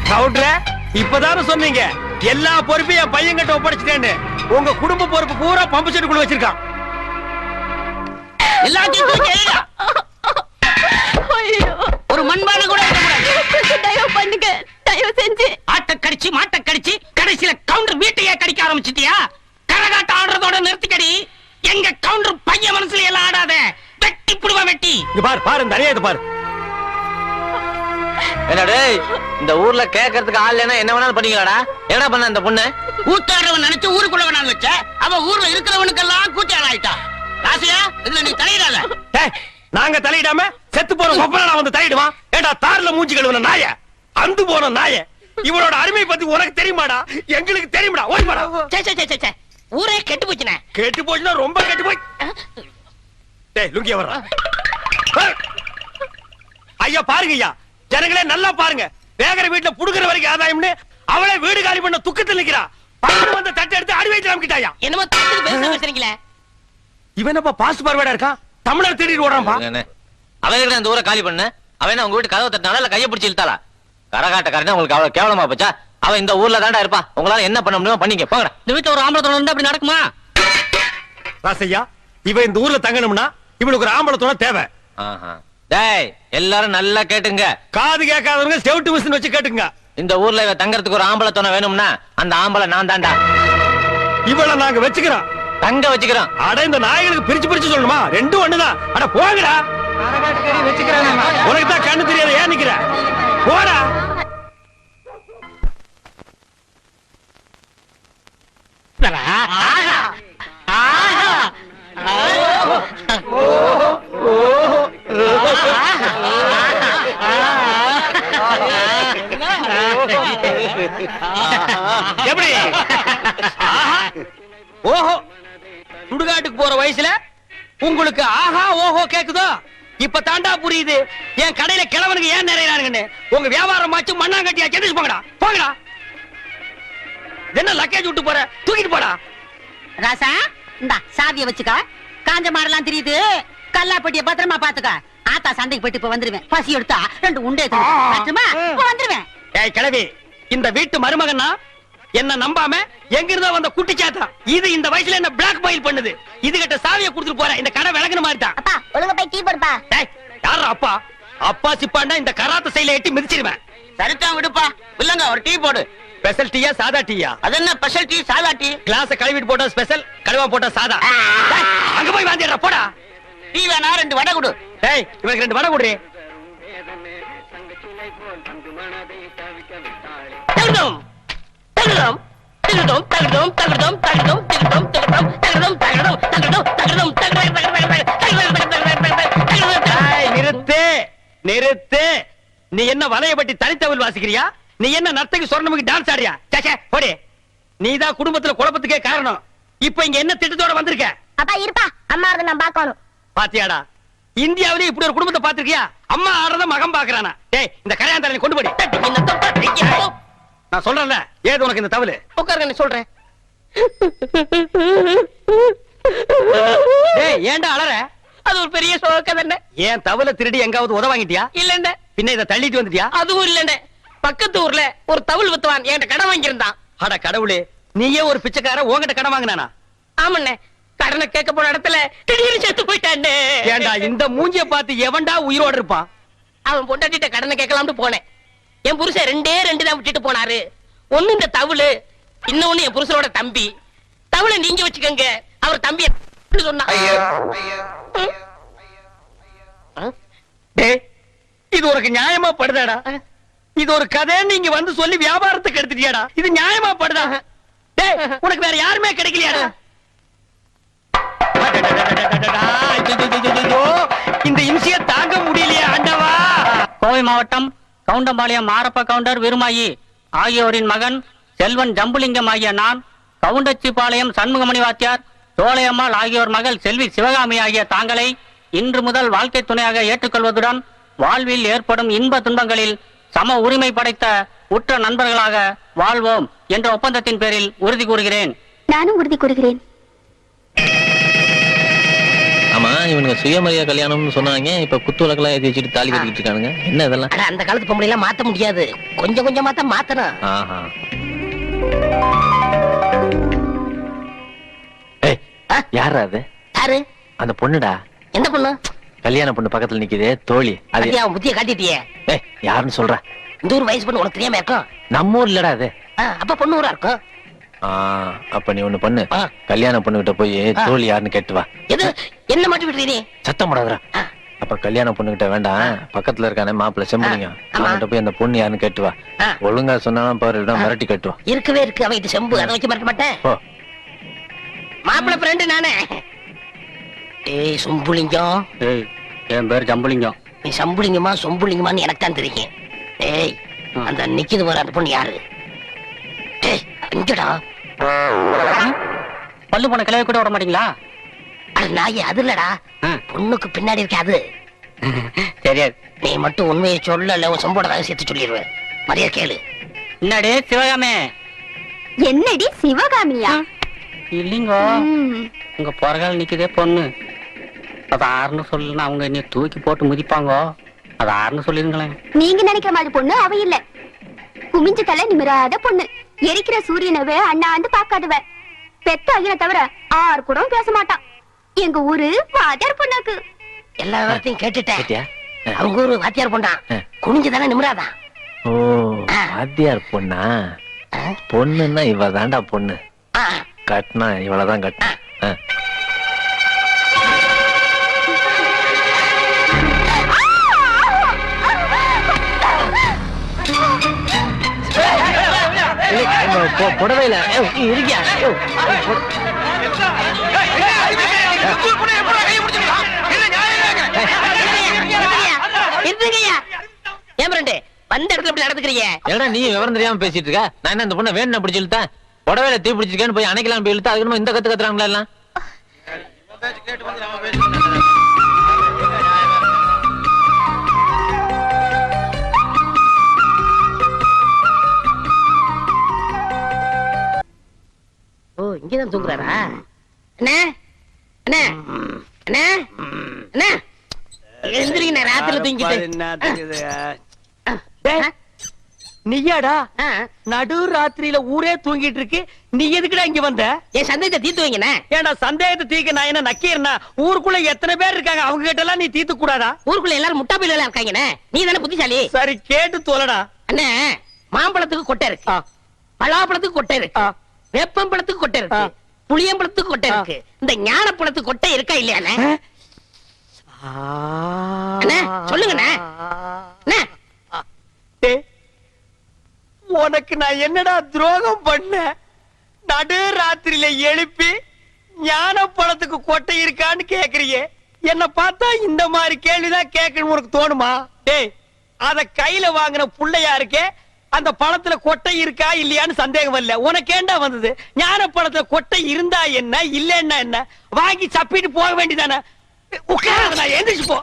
கவுண்டரே இப்பதானே சொன்னீங்க எல்லா பொறுப்பையும் என் பையன் கிட்ட ஒப்படைச்சிட்டேன்னு உங்க குடும்ப பொறுப்பு பூரா பம்பு செட்டுக்குள்ள வச்சிருக்கான் எல்லாத்தையும் ஒரு மண்பான கூட தயவு பண்ணுங்க தயவு செஞ்சு ஆட்ட கடிச்சு மாட்ட கடிச்சு கடைசியில கவுண்டர் வீட்டையே கடிக்க ஆரம்பிச்சிட்டியா கரகாட்டம் ஆடுறதோட நிறுத்திக்கடி எங்க கவுண்டர் பையன் மனசுல எல்லாம் ஆடாத வெட்டி புடுவா வெட்டி இங்க பார் பாரு நிறைய இது பாரு என்னடே இந்த ஊர்ல கேட்கறதுக்கு ஆள் இல்லைன்னா என்ன வேணாலும் பண்ணீங்களாடா என்ன பண்ண இந்த பொண்ணு கூத்தாடுறவன் நினைச்சு ஊருக்குள்ள வேணாலும் வச்ச அவ ஊர்ல இருக்கிறவனுக்கெல்லாம் கூத்தாட ஆயிட்டா ராசியா இதுல நீ தலையிடாத நாங்க தலையிடாம செத்து போற ஒப்பனா வந்து தலையிடுவான் ஏடா தார்ல மூஞ்சி கழுவுன நாய அந்து போன நாய இவனோட அருமை பத்தி உனக்கு தெரியுமாடா எங்களுக்கு தெரியுமாடா ஓடிமாடா ஊரே கெட்டு போச்சுனே கெட்டு போச்சுன்னா ரொம்ப கெட்டு போய் டேய் லுங்கிய வர்றா ஐயா பாருங்க ஐயா, ஜனங்களே நல்லா பாருங்க. வேகர வீட்டுல புடுங்குற வரைக்கும் ஆதாயம்னு அவளே வீடு காலி பண்ண துக்கத்தில் நிக்கிறா. பக்கத்துல வந்து தட்டை எடுத்து அடி வைத்து அமைக்கிட்டாயா. என்னமோ தட்டு பேசுறீங்களே. இவன் என்னப்பா பாஸ்ட் பார்வேடா இருக்கா? தமிழர் தேடிட்டு ஓடுறான்பா. அவன் அந்த ஊரை காலி பண்ண அவன் உங்க வீட்டு கதவை தட்டினால இல்ல கையை பிடிச்சி இழுத்தாளா? கரகாட்டக்காரன் உங்களுக்கு அவ்வளவு கேவலமா போச்சா? அவன் இந்த ஊர்ல தாண்டா இருப்பா. உங்களால என்ன பண்ண முடியுமோ பண்ணிக்க போங்க. இந்த வீட்டுல ஒரு ஆம்பளை துணை இருந்தா அப்படி நடக்குமா? ராசையா, இவன் இந்த ஊர்ல தங்கணும்னா இவனுக்கு ஒரு ஆம்பளை துணை தேவை. டேய் எல்லாரும் நல்லா கேட்டுங்க. காது கேட்காதவங்க செவிட்டு மிஷின் வச்சு கேட்டுங்க. இந்த ஊர்ல இவ தங்கறதுக்கு ஒரு ஆம்பளை துணை வேணும்னா அந்த ஆம்பளை நான் தாண்டா. இவள நாங்க வச்சுக்கிறோம், தங்க வச்சுக்கிறோம். அட இந்த நாய்களுக்கு பிரிச்சு பிரிச்சு சொல்லணுமா? ரெண்டும் ஒண்ணுதான். அட போங்கடா. உனக்கு தான் கண்ணு தெரியாத ஏன் நிக்கிற? போடா. எப்படி? ஓஹோ, சுடுகாட்டுக்கு போற வயசுல உங்களுக்கு ஆஹா ஓஹோ கேக்குதோ? இப்ப தாண்டா புரியுது என் கடையில கிழவனுக்கு ஏன் நிறையறானுங்கன்னு. உங்க வியாபாரம் ஆச்சு மண்ணாங்கட்டியா சென்னைக்கு போங்கடா போங்கடா. என்ன லக்கேஜ் விட்டு போற? தூக்கிட்டு போடா. ராசா இந்தா சாவிய வச்சுக்க. காஞ்ச மாடெல்லாம் தெரியுது. கல்லாப்பட்டிய பத்திரமா பாத்துக்க. ஆத்தா சண்டைக்கு போயிட்டு இப்ப வந்துருவேன். பசி எடுத்தா 2 உண்டே வந்துருவேன். ஏய் கிழவி, இந்த வீட்டு மருமகன்னா என்ன நம்பாம எங்க இருந்தா வந்த குட்டி சாத்தா இது இந்த வயசுல என்ன பிளாக் மெயில் பண்ணுது. இது கிட்ட சாவியை கொடுத்துட்டு போற. இந்த கடை விளங்குன மாதிரி தான். அப்பா ஒழுங்கா போய் டீ போடுப்பா. டேய் யாரா அப்பா? அப்பா சிப்பாண்டா இந்த கராத்த சைல எட்டி மிதிச்சிருவேன். சரிதான் விடுப்பா. இல்லங்க ஒரு டீ போடு. ஸ்பெஷல் டீயா சாதா டீயா? அது என்ன ஸ்பெஷல் டீ சாதா டீ? கிளாஸ் கழுவிட்டு போட்டா ஸ்பெஷல், கழுவா போட்டா சாதா. டேய், அங்க போய் வாந்திடா போடா. டீ வேணா 2 வடை கொடு. டேய் இவனுக்கு 2 வடை குடுறே. தகுதம் தகுதம் தகுதம் தகுதம் தகுதம் தகுதம் தகுதம் தகுதம் தகுதம் தகுதம் தகுதம் தகுதம். நிறுத்து நிறுத்து. நீ என்ன வலையபட்டி தனித்தவள் வாசிக்கிறியா? நீ என்ன நர்த்தகி சொர்ணமுக்கு டான்ஸ் ஆடியா? சேச்சே போடி. நீதான் குடும்பத்துல குழப்பத்துக்கே காரணம். இப்ப இங்க என்ன திட்டத்தோட வந்திருக்க? அப்பா இருப்பா, அம்மா அதை நான் பார்க்கணும். பாத்தியாடா, இந்தியாவிலே இப்படி ஒரு குடும்பத்தை பாத்திருக்கியா? அம்மா ஆடுறத மகன் பாக்குறானா? டேய் இந்த கரையாந்தரனை கொண்டு போடி. நான் சொல்றேன்ல, ஏது உனக்கு இந்த தவளு? உட்காருங்க சொல்றேன். டேய் ஏன்டா அலற? அது ஒரு பெரிய சோக தானே. ஏன் தவளை திருடி எங்காவது உத வாங்கிட்டியா? இல்லண்ட. பின்ன இதை தள்ளிட்டு வந்துட்டியா? அதுவும் இல்லண்ட. பக்கத்து ஊர்ல ஒரு தவுள் வித்துவான் என்கிட்ட கடன் வாங்கியிருந்தான். அட கடவுளே, நீயே ஒரு பிச்சைக்கார உன்கிட்ட கடன் வாங்கினானா? ஆமண்ணே, கடனை கேட்க போன இடத்துல திடீர்னு செத்து போயிட்டானே. ஏண்டா இந்த மூஞ்சிய பார்த்து எவன்டா உயிரோட இருப்பான்? அவன் பொண்டாட்டிட்ட கடனை கேட்கலாம்னு போனேன். என் புருஷன் 2 தான் விட்டுட்டு போனாரு. ஒண்ணு இந்த தவுளு, இன்னொன்னு என் புருஷனோட தம்பி. தவுளை நீங்க வச்சுக்கங்க, அவர் தம்பி சொன்னா. டேய் இது உனக்கு நியாயமா படுதாடா? இது ஒரு கதை நீங்க வந்து சொல்லி வியாபாரத்துக்கு எடுத்துட்டியாடா? இது நியாயமா படுதா? டேய் உனக்கு வேற யாருமே கிடைக்கலையாடா? இந்த இம்சிய தாங்க முடியலையா ஆண்டவா? கோவை மாவட்டம் கவுண்டம்பாளையம் மாரப்ப கவுண்டர் விருமாயி ஆகியோரின் மகன் செல்வன் ஜம்புலிங்கம் ஆகிய நான், கவுண்டச்சிபாளையம் சண்முகமணி வாத்தியார், சோலையம்மாள் ஆகியோர் மகள் செல்வி சிவகாமி ஆகிய தாங்களை இன்று முதல் வாழ்க்கை துணையாக ஏற்றுக்கொள்வதுடன் வாழ்வில் ஏற்படும் இன்ப துன்பங்களில் சம உரிமை படைத்த உற்ற நண்பர்களாக வாழ்வோம் என்ற ஒப்பந்தத்தின் பேரில் உறுதி கூறுகிறேன். நானும் உறுதி கூறுகிறேன். ஆமா இவனுக்கு சுயமரியாதை கல்யாணம்னு சொன்னாங்க. இப்ப குத்து விளக்கெல்லாம் ஏத்தி வச்சுட்டு தாலி கட்டிட்டு இருக்கானுங்க. என்ன இதெல்லாம்? அந்த காலத்து பொம்பளை எல்லாம் மாத்த முடியாது, கொஞ்சம் கொஞ்சமா தான் மாத்தணும். ஆஹா. யாரா அது? யாரு? அந்த பொண்ணுடா. என்ன பொண்ணு? கல்யாண பொண்ணு பக்கத்துல நிக்குதே தோழி. அது அவன் புத்திய காட்டிட்டியே. யாருன்னு சொல்ற? இந்த ஊர் வயசு பொண்ணு உனக்கு தெரியாம இருக்கும். நம்ம ஊர் இல்லடா அது. அப்ப பொண்ணு ஊரா இருக்கும். அப்ப நீ ஒண்ணு பண்ணு, கல்யாண பொண்ணு கிட்ட போய் தோழி யாருன்னு கேட்டு வா. எது என்ன மாட்டி விட்டுறீ? சத்தம் போடாதடா. அப்ப கல்யாண பொண்ணு கிட்ட வேண்டாம், பக்கத்துல இருக்கானே மாப்பிள்ள செம்புலிங்க, அவன்கிட்ட போய் அந்த பொண்ணு யாருன்னு கேட்டு வா. ஒழுங்கா சொன்னாலும் பாரு, மிரட்டி கட்டுவா. இருக்கவே இருக்கு அவன் இது செம்பு, அதை வச்சு மறக்க மாட்டேன். மாப்பிள்ள ஃப்ரெண்டு நானே. ஏய் சொம்புலிங்கம். ஏய் என் பேர் ஜம்புலிங்கம். நீ சம்புலிங்கமா சொம்புலிங்கமான்னு எனக்கு தான் தெரியும். ஏய் அந்த நிக்குது வர அந்த பொண்ணு யாரு? ஏய் இங்கடா. பல்லு போன கிளவி கூட விட மாட்டீங்களா? அது நாயே, அது இல்லடா, பொண்ணுக்கு பின்னாடி இருக்க அது. தெரியாது. நீ மட்டும் உண்மையை சொல்லல உன் சொம்போட ரகசியத்தை சொல்லிடுவேன். மரியாதை கேளு. என்னடே சிவகாமே? என்னடி சிவகாமியா? இல்லைங்கோ, உங்க பொறகால நிக்குதே பொண்ணு. அது ஆறுன்னு சொல்லணும், அவங்க என்ன தூக்கி போட்டு மிதிப்பாங்க. அது ஆறுன்னு சொல்லிருங்களேன். நீங்க நினைக்கிற மாதிரி பொண்ணு அவ இல்ல. குமிஞ்ச தலை நிமிராத பொண்ணு. எரிக்கிற சூரியனவே அண்ணாந்து பாக்காதவ. பெத்த ஐயனை தவிர ஆறு கூட பேச மாட்டான். எங்க ஊரு வாத்தியார் பொண்ணாக்கு. எல்லா விவரத்தையும் கேட்டுட்டேன். அவங்க ஊரு வாத்தியார் பொண்ணா, குனிஞ்சுதானே நிமிராதான். ஓ, வாத்தியார் பொண்ணா? பொண்ணுன்னா இவ தாண்டா பொண்ணு. கட்டினா இவளதான் கட்டினா. புடவையில இருக்கியா? ஏன் ஃப்ரெண்டு வந்த இடத்துல இப்படி நடந்துக்கிறீங்க? ஏடா நீ விவரம் தெரியாம பேசிட்டு இருக்க? நான் என்ன இந்த பொண்ணை வேணும் அப்படி சொல்லிட்டேன். புடவையில தீ பிடிச்சிருக்கேன்னு போய் அணைக்கலாம் போய் இழுத்தா அதுக்கு இந்த கத்து கத்துறாங்களா எல்லாம்? ஓ, இங்கதான் தூங்குறாரா? அண்ணே அண்ணே அண்ணே அண்ணே, எந்திரிங்க, ராத்திரில தூங்கிட்டு. நீயாடா நடு ராத்திரியில ஊரே தூங்கிட்டு இருக்கு, நீ எதுக்குடா இங்க வந்த? என் சந்தேகத்தை தீர்த்து வைங்கண்ணே. ஏன்டா சந்தேகத்தை தீர்க்க நான் என்ன நக்கீரனா? ஊருக்குள்ள எத்தனை பேர் இருக்காங்க, அவங்க கிட்ட எல்லாம் நீ தீர்த்து கூடாதா? ஊருக்குள்ள எல்லாரும் முட்டா பையில இருக்காங்கண்ணே. நீ தானே புத்திசாலி. சரி கேட்டு தோலடா. அண்ணே, மாம்பழத்துக்கு கொட்டை இருக்கு, பலாப்பழத்துக்கு கொட்டை இருக்கு, வேப்பம்பழத்துக்கு கொட்டை இருக்கு, புளியம்பழத்துக்கு கொட்டை இருக்கு. இந்த ஞானப்பழத்துக்கு கொட்டை இருக்கா இல்லையாண்ணே? அண்ணே சொல்லுங்கண்ணே. உனக்கு நான் என்னடா துரோகம் பண்ண? நடு ராத்திரியில எழுப்பி ஞான பழத்துக்கு கொட்டை இருக்கான்னு கேக்குறீங்க. என்ன பார்த்தா இந்த மாதிரி கேள்விதான் கேட்கணும் உனக்கு தோணுமா? டேய், அத கையில வாங்கின புள்ளையா இருக்கே, அந்த பழத்துல கொட்டை இருக்கா இல்லையான்னு சந்தேகம் இல்ல. உனக்கு ஏண்டா வந்தது? ஞான பழத்துல கொட்டை இருந்தா என்ன, இல்லன்னா என்ன? வாங்கி சப்பிட்டு போக வேண்டியதானே. உட்கார, எந்திரிச்சு போ.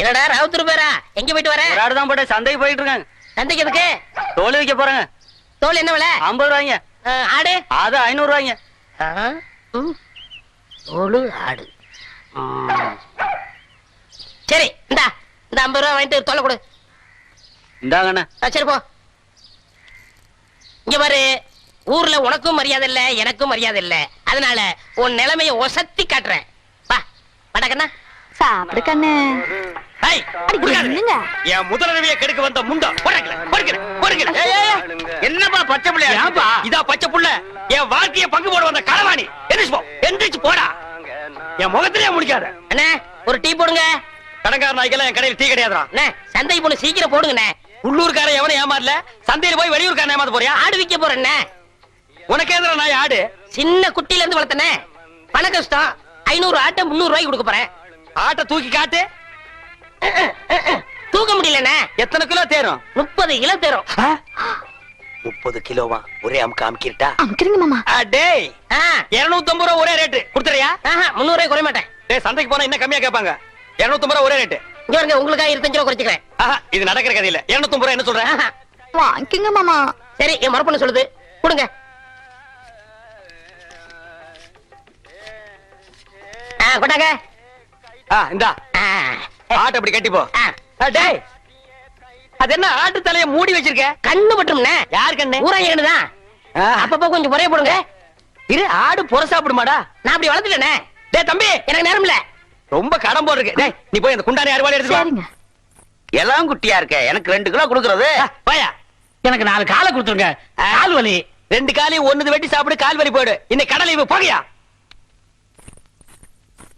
என்னடா ராவுத்தர் பேரா, எங்க போயிட்டு வர? ஒரு ஆடுதான் போட்டு சந்தைக்கு போயிட்டு இருக்காங்க. சந்தைக்கு எதுக்கு? தோல் வைக்க போறாங்க. தோல் என்ன விலை? 50 ரூபாய்ங்க. ஆடு அது 500 ரூபாய்ங்க. தோலு ஆடு. சரி, இந்தா இந்த 50 ரூபாய் வாங்கிட்டு தோலை கொடு. இந்தாங்கண்ணா. சரி போ. இங்க பாரு, ஊர்ல உனக்கும் மரியாதை இல்ல, எனக்கும் மரியாதை இல்ல. அதனால உன் நிலைமைய ஒசத்தி காட்டுறேன். வா வடக்கண்ணா. சாப்பிடு கண்ணு. என் முதலரவியை கெடுக்க வந்த முண்டா. என்னப்பா பச்சை பிள்ளையா? இதா பச்சை புள்ள. என் வாழ்க்கைய பங்கு போட வந்த களவாணி. எந்திரிச்சு போடா. என் முகத்திலே முடிக்காத. அண்ணே, ஒரு டீ போடுங்க. கடங்கார நாய்க்கெல்லாம் என் கடையில் டீ கிடையாதுடா. அண்ணே, சந்தைக்கு போன சீக்கிரம் போடுங்கண்ணே. உள்ளூர்கார எவனும் ஏமாறல, சந்தையில போய் வெளியூர்காரன் ஏமாத்த போறியா? ஆடு விக்க போறேண்ணே. உனக்கு எதிர நாய் ஆடு? சின்ன குட்டில இருந்து வளர்த்தனே, பண கஷ்டம். 500 ஆட்டை 300 ரூபாய்க்கு கொடுக்க போறேன். ஆட்டை தூக்கி காட்டு. தூக்க முடியலண்ணே. எத்தனை கிலோ தேரும்? 30 கிலோ தேரும். 30 கிலோவா? ஒரே அமுக்கு அமுக்கிட்டா? அமுக்குறீங்க மாமா. டேய், 250 ரூபா ஒரே ரேட்டு கொடுத்துறியா? 300 ரூபாய் குறைய மாட்டேன். டேய், சந்தைக்கு போனா இன்னும் கம்மியா கேட்பாங்க. 250 ரூபா ஒரே ரேட்டு. இங்க வருங்க, உங்களுக்காக 25 ரூபா குறைச்சிக்கிறேன். இது நடக்கிற கதையில 250 ரூபா என்ன சொல்றேன்? வாங்கிங்க மாமா. சரி, என் மரப்பண்ண சொல்லுது, கொடுங்க. கொண்டாங்க. இந்தா ஆட்டை அப்படி கட்டி போ. டேய், அது என்ன ஆட்டு தலைய மூடி வச்சிருக்க? கண்ணு பட்டும்ண்ணே. யார் கண்ணு? ஊராங்க கண்ணுதான். அப்பப்போ கொஞ்சம் குறைய போடுங்க. இரு, ஆடு புற சாப்பிடுமாடா? நான் அப்படி வளர்த்துட்டேனே. டேய் தம்பி, எனக்கு நேரம் இல்ல. ரொம்ப கடன் போடு இருக்கு. டேய், நீ போய் அந்த குண்டானி அறுவாளை எடுத்து வா. எல்லாம் குட்டியா இருக்க, எனக்கு 2 கிலோ கொடுக்கறது. வாயா. எனக்கு 4 காலை கொடுத்துருங்க. கால் வலி. 2 காலையும் ஒண்ணு வெட்டி சாப்பிடு, கால் வலி போயிடு. இன்னைக்கு கடலை இவ போகையா?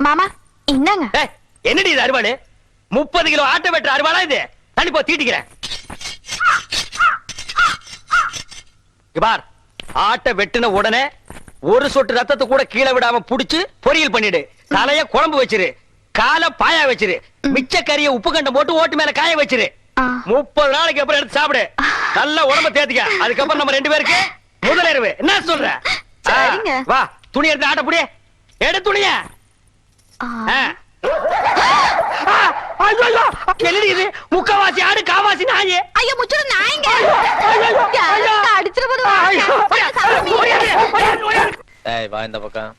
மாமா இந்தாங்க. என்னடி இது அறுவாடு? 30 கிலோ ஆட்டை வெட்டுற அறுவாடா இது? தள்ளி போ, தீட்டிக்கிறேன். பார், ஆட்டை வெட்டின உடனே ஒரு சொட்டு ரத்தத்தை கூட கீழே விடாம புடிச்சு பொரியல் பண்ணிடு. தலைய குழம்பு வச்சிரு, காலை பாயா வச்சிரு, மிச்ச கறிய உப்பு கண்டம் போட்டு ஓட்டு மேல காய வச்சிரு. 30 நாளைக்கு அப்புறம் எடுத்து சாப்பிடு. நல்ல உடம்ப தேத்திக்க. அதுக்கப்புறம் நம்ம 2 பேருக்கு முதலிரவு. என்ன சொல்ற? வா, துணி எடுத்து ஆட்ட புடியே. எடு துணிய. என்னடி இது முக்கவாசி ஆடு காவாசி நாயே ஐயோ முச்சுடு நாயங்க அடிச்சிட்டு போது ஏய் வா இந்த பக்கம்.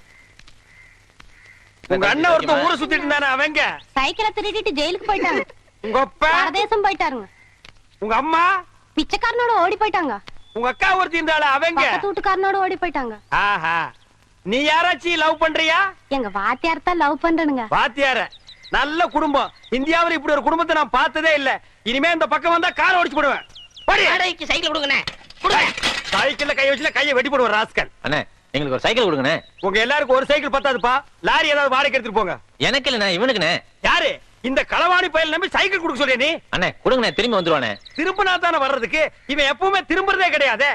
உங்க அண்ணன் ஒருத்தன் ஊரை சுத்திட்டு இருந்தானே அவங்க சைக்கிளை திருடிட்டு ஜெயிலுக்கு போயிட்டாங்க. உங்க அப்பா பரதேசம் போயிட்டாருங்க. உங்க அம்மா பிச்சைக்காரனோட ஓடி போயிட்டாங்க. உங்க அக்கா ஒருத்தி இருந்தால அவங்க பக்கத்து வீட்டுக்காரனோட ஓடி போயிட்டாங்க. ஆஹா நீ யாராச்சும் லவ் பண்றியா? எங்க வாத்தியார் தான் லவ் பண்றனுங்க. வாத்தியார நல்ல குடும்பம். இந்தியாவுல இப்படி ஒரு குடும்பத்தை நான் பார்த்ததே இல்ல. இனிமே இந்த பக்கம் வந்தா காரை ஒடிச்சு போடுவேன். வாடகைக்கு சைக்கிள் கொடுங்கண்ணே. கொடுங்க. சைக்கிள்ல கை வச்சுல கையை வெட்டி போடுவேன் ராஸ்கல். அண்ணே எங்களுக்கு ஒரு சைக்கிள் கொடுங்கண்ணே. உங்க எல்லாருக்கும் ஒரு சைக்கிள் பத்தாதுப்பா. லாரி ஏதாவது வாடகை எடுத்துட்டு போங்க. எனக்கு இல்லண்ணே இவனுக்குண்ணே. யாரு இந்த களவாணி பயல் நம்பி சைக்கிள் கொடுக்க சொல்றியா நீ? அண்ணே கொடுங்கண்ணே திரும்பி வந்துருவானே. திரும்பினா தானே வர்றதுக்கு. இவன் எப்பவுமே திரும்புறதே கிடையாது.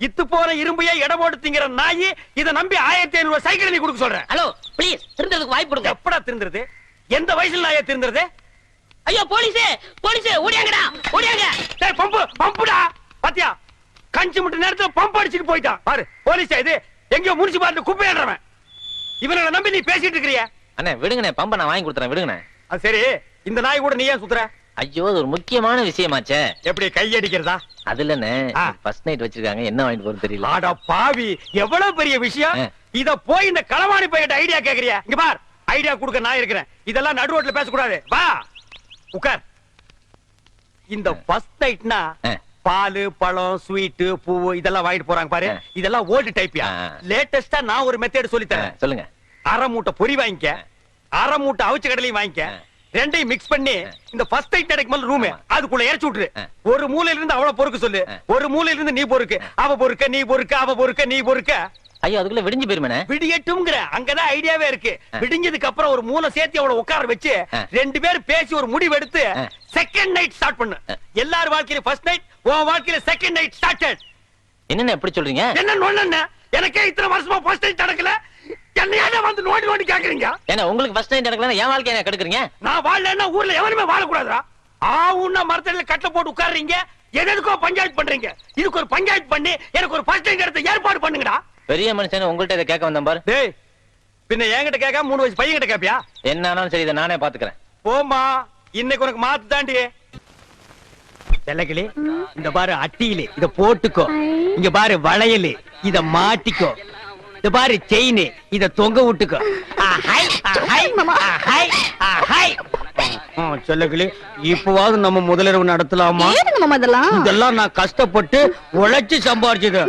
இத்து போற இரும்பையே எடை போட்டு திங்கிற நாயி இதை நம்பி 1500 சைக்கிள் நீ கொடுக்க சொல்ற. ஹலோ ப்ளீஸ் திருந்ததுக்கு வாய்ப்பு கொடுங்க. எப்படா திருந்துறது? எந்த வயசுல நாயே திருந்துறது? ஐயோ போலீஸ் போலீஸ் ஓடியாங்கடா ஓடியாங்க. டேய் பம்புடா. பாத்தியா கஞ்சி முட்டு நேரத்துல பம்ப் அடிச்சிட்டு போயிட்டான் பாரு. போலீஸ் இது எங்கயோ முனிசிபாலிட்டி குப்பையாடுறவன். இவனை நம்பி நீ பேசிட்டு இருக்கறியா? அண்ணே விடுங்கண்ணே பம்ப நான் வாங்கி கொடுத்துறேன் விடுங்கண்ணே. அது சரி இந்த நாய் கூட நீ ஏன் சுத்துற? ஐயோ அது ஒரு முக்கியமான விஷயமாச்சே. எப்படி கை அடிக்கிறதா? அது இல்லண்ணே ஃபர்ஸ்ட் நைட் வச்சிருக்காங்க என்ன வாங்கிட்டு போறது தெரியல. ஆடா பாவி எவ்வளவு பெரிய விஷயம். இத போய் இந்த களவாணி பையட்ட ஐடியா கேக்குறியா? இங்க பார் ஐடியா கொடுக்க நான் இருக்கிறேன். இதெல்லாம் நடு ரோட்ல பேசக்கூடாது. வா உட்கார். இந்த ஃபர்ஸ்ட் நைட்னா பால் பழம் ஸ்வீட் பூ இதெல்லாம் வாங்கிட்டு போறாங்க பாரு. இதெல்லாம் ஓல்டு டைப்யா. லேட்டஸ்டா நான் ஒரு மெத்தட் சொல்லி தரேன். சொல்லுங்க. அரை மூட்டை பொரி வாங்கிக்க, அரை மூட்டை அவிச்ச கடலையும் வாங்கிக்க. ரெண்டையும் மிக்ஸ் பண்ணி இந்த ஃபர்ஸ்ட் நைட் நடக்கும் ரூம் அதுக்குள்ள இறச்சி விட்டுரு. ஒரு மூலையில இருந்து அவள பொறுக்க சொல்லு, ஒரு மூலையில இருந்து நீ பொறுக்கு. அவ பொறுக்க நீ பொறுக்க, அவ பொறுக்க நீ பொறுக்க. ஐயோ அதுக்குள்ள விடிஞ்சு போயிருமே. விடியட்டும்ங்கற அங்கதான் ஐடியாவே இருக்கு. விடிஞ்சதுக்கு அப்புறம் ஒரு மூளை சேர்த்து அவளை உட்கார வச்சு ரெண்டு பேரும் பேசி ஒரு முடிவு எடுத்து செகண்ட் நைட் ஸ்டார்ட் பண்ணு. எல்லார் வாழ்க்கையில ஃபர்ஸ்ட் நைட், உன் வாழ்க்கையில செகண்ட் நைட் ஸ்டார்டட். என்னென்ன எப்படி சொல்றீங்க? என்ன நோண்ணே எனக்கே இத்தனை வருஷமா ஃபர்ஸ்ட் நைட் நடக்கல. என்னையால வந்து நோண்டி நோண்டி கேக்குறீங்க? ஏன்னா உங்களுக்கு ஃபர்ஸ்ட் நைட் நடக்கலன்னா என் வாழ்க்கைய என்ன கெடுக்குறீங்க? நான் வாழலன்னா ஊர்ல எவனுமே வாழக்கூடாதுடா. ஆவுன்னா மரத்தடியில கட்டை போட்டு உட்கார்றீங்க. எதுக்கோ பஞ்சாயத்து பண்றீங்க. இதுக்கு ஒரு பஞ்சாயத்து பண்ணி எனக்கு ஒரு ஃபர்ஸ்ட் நைட் எடுத்து ஏற்பாடு பண்ணுங்கடா. பெரிய மனுஷன் உங்கள்ட்ட இதை கேட்க வந்தேன் பாரு. டேய் பின்ன என்கிட்ட கேட்க 3 வயசு பையன் கிட்ட கேப்பியா? என்னாலும் சரி இதை நானே பாத்துக்கிறேன். போமா இன்னைக்கு உனக்கு மாத்து தாண்டி. செல்லக்கிளி இந்த பாரு அட்டியில இத போட்டுக்கோ. இங்க பாரு வளையல் இத மாட்டிக்கோ. இந்த பாரு செயின் இத தொங்க விட்டுக்கோ. செல்லக்கிளி இப்பவாவது நம்ம முதலிரவு நடத்தலாமா? இதெல்லாம் நான் கஷ்டப்பட்டு உழைச்சு சம்பாரிச்சது.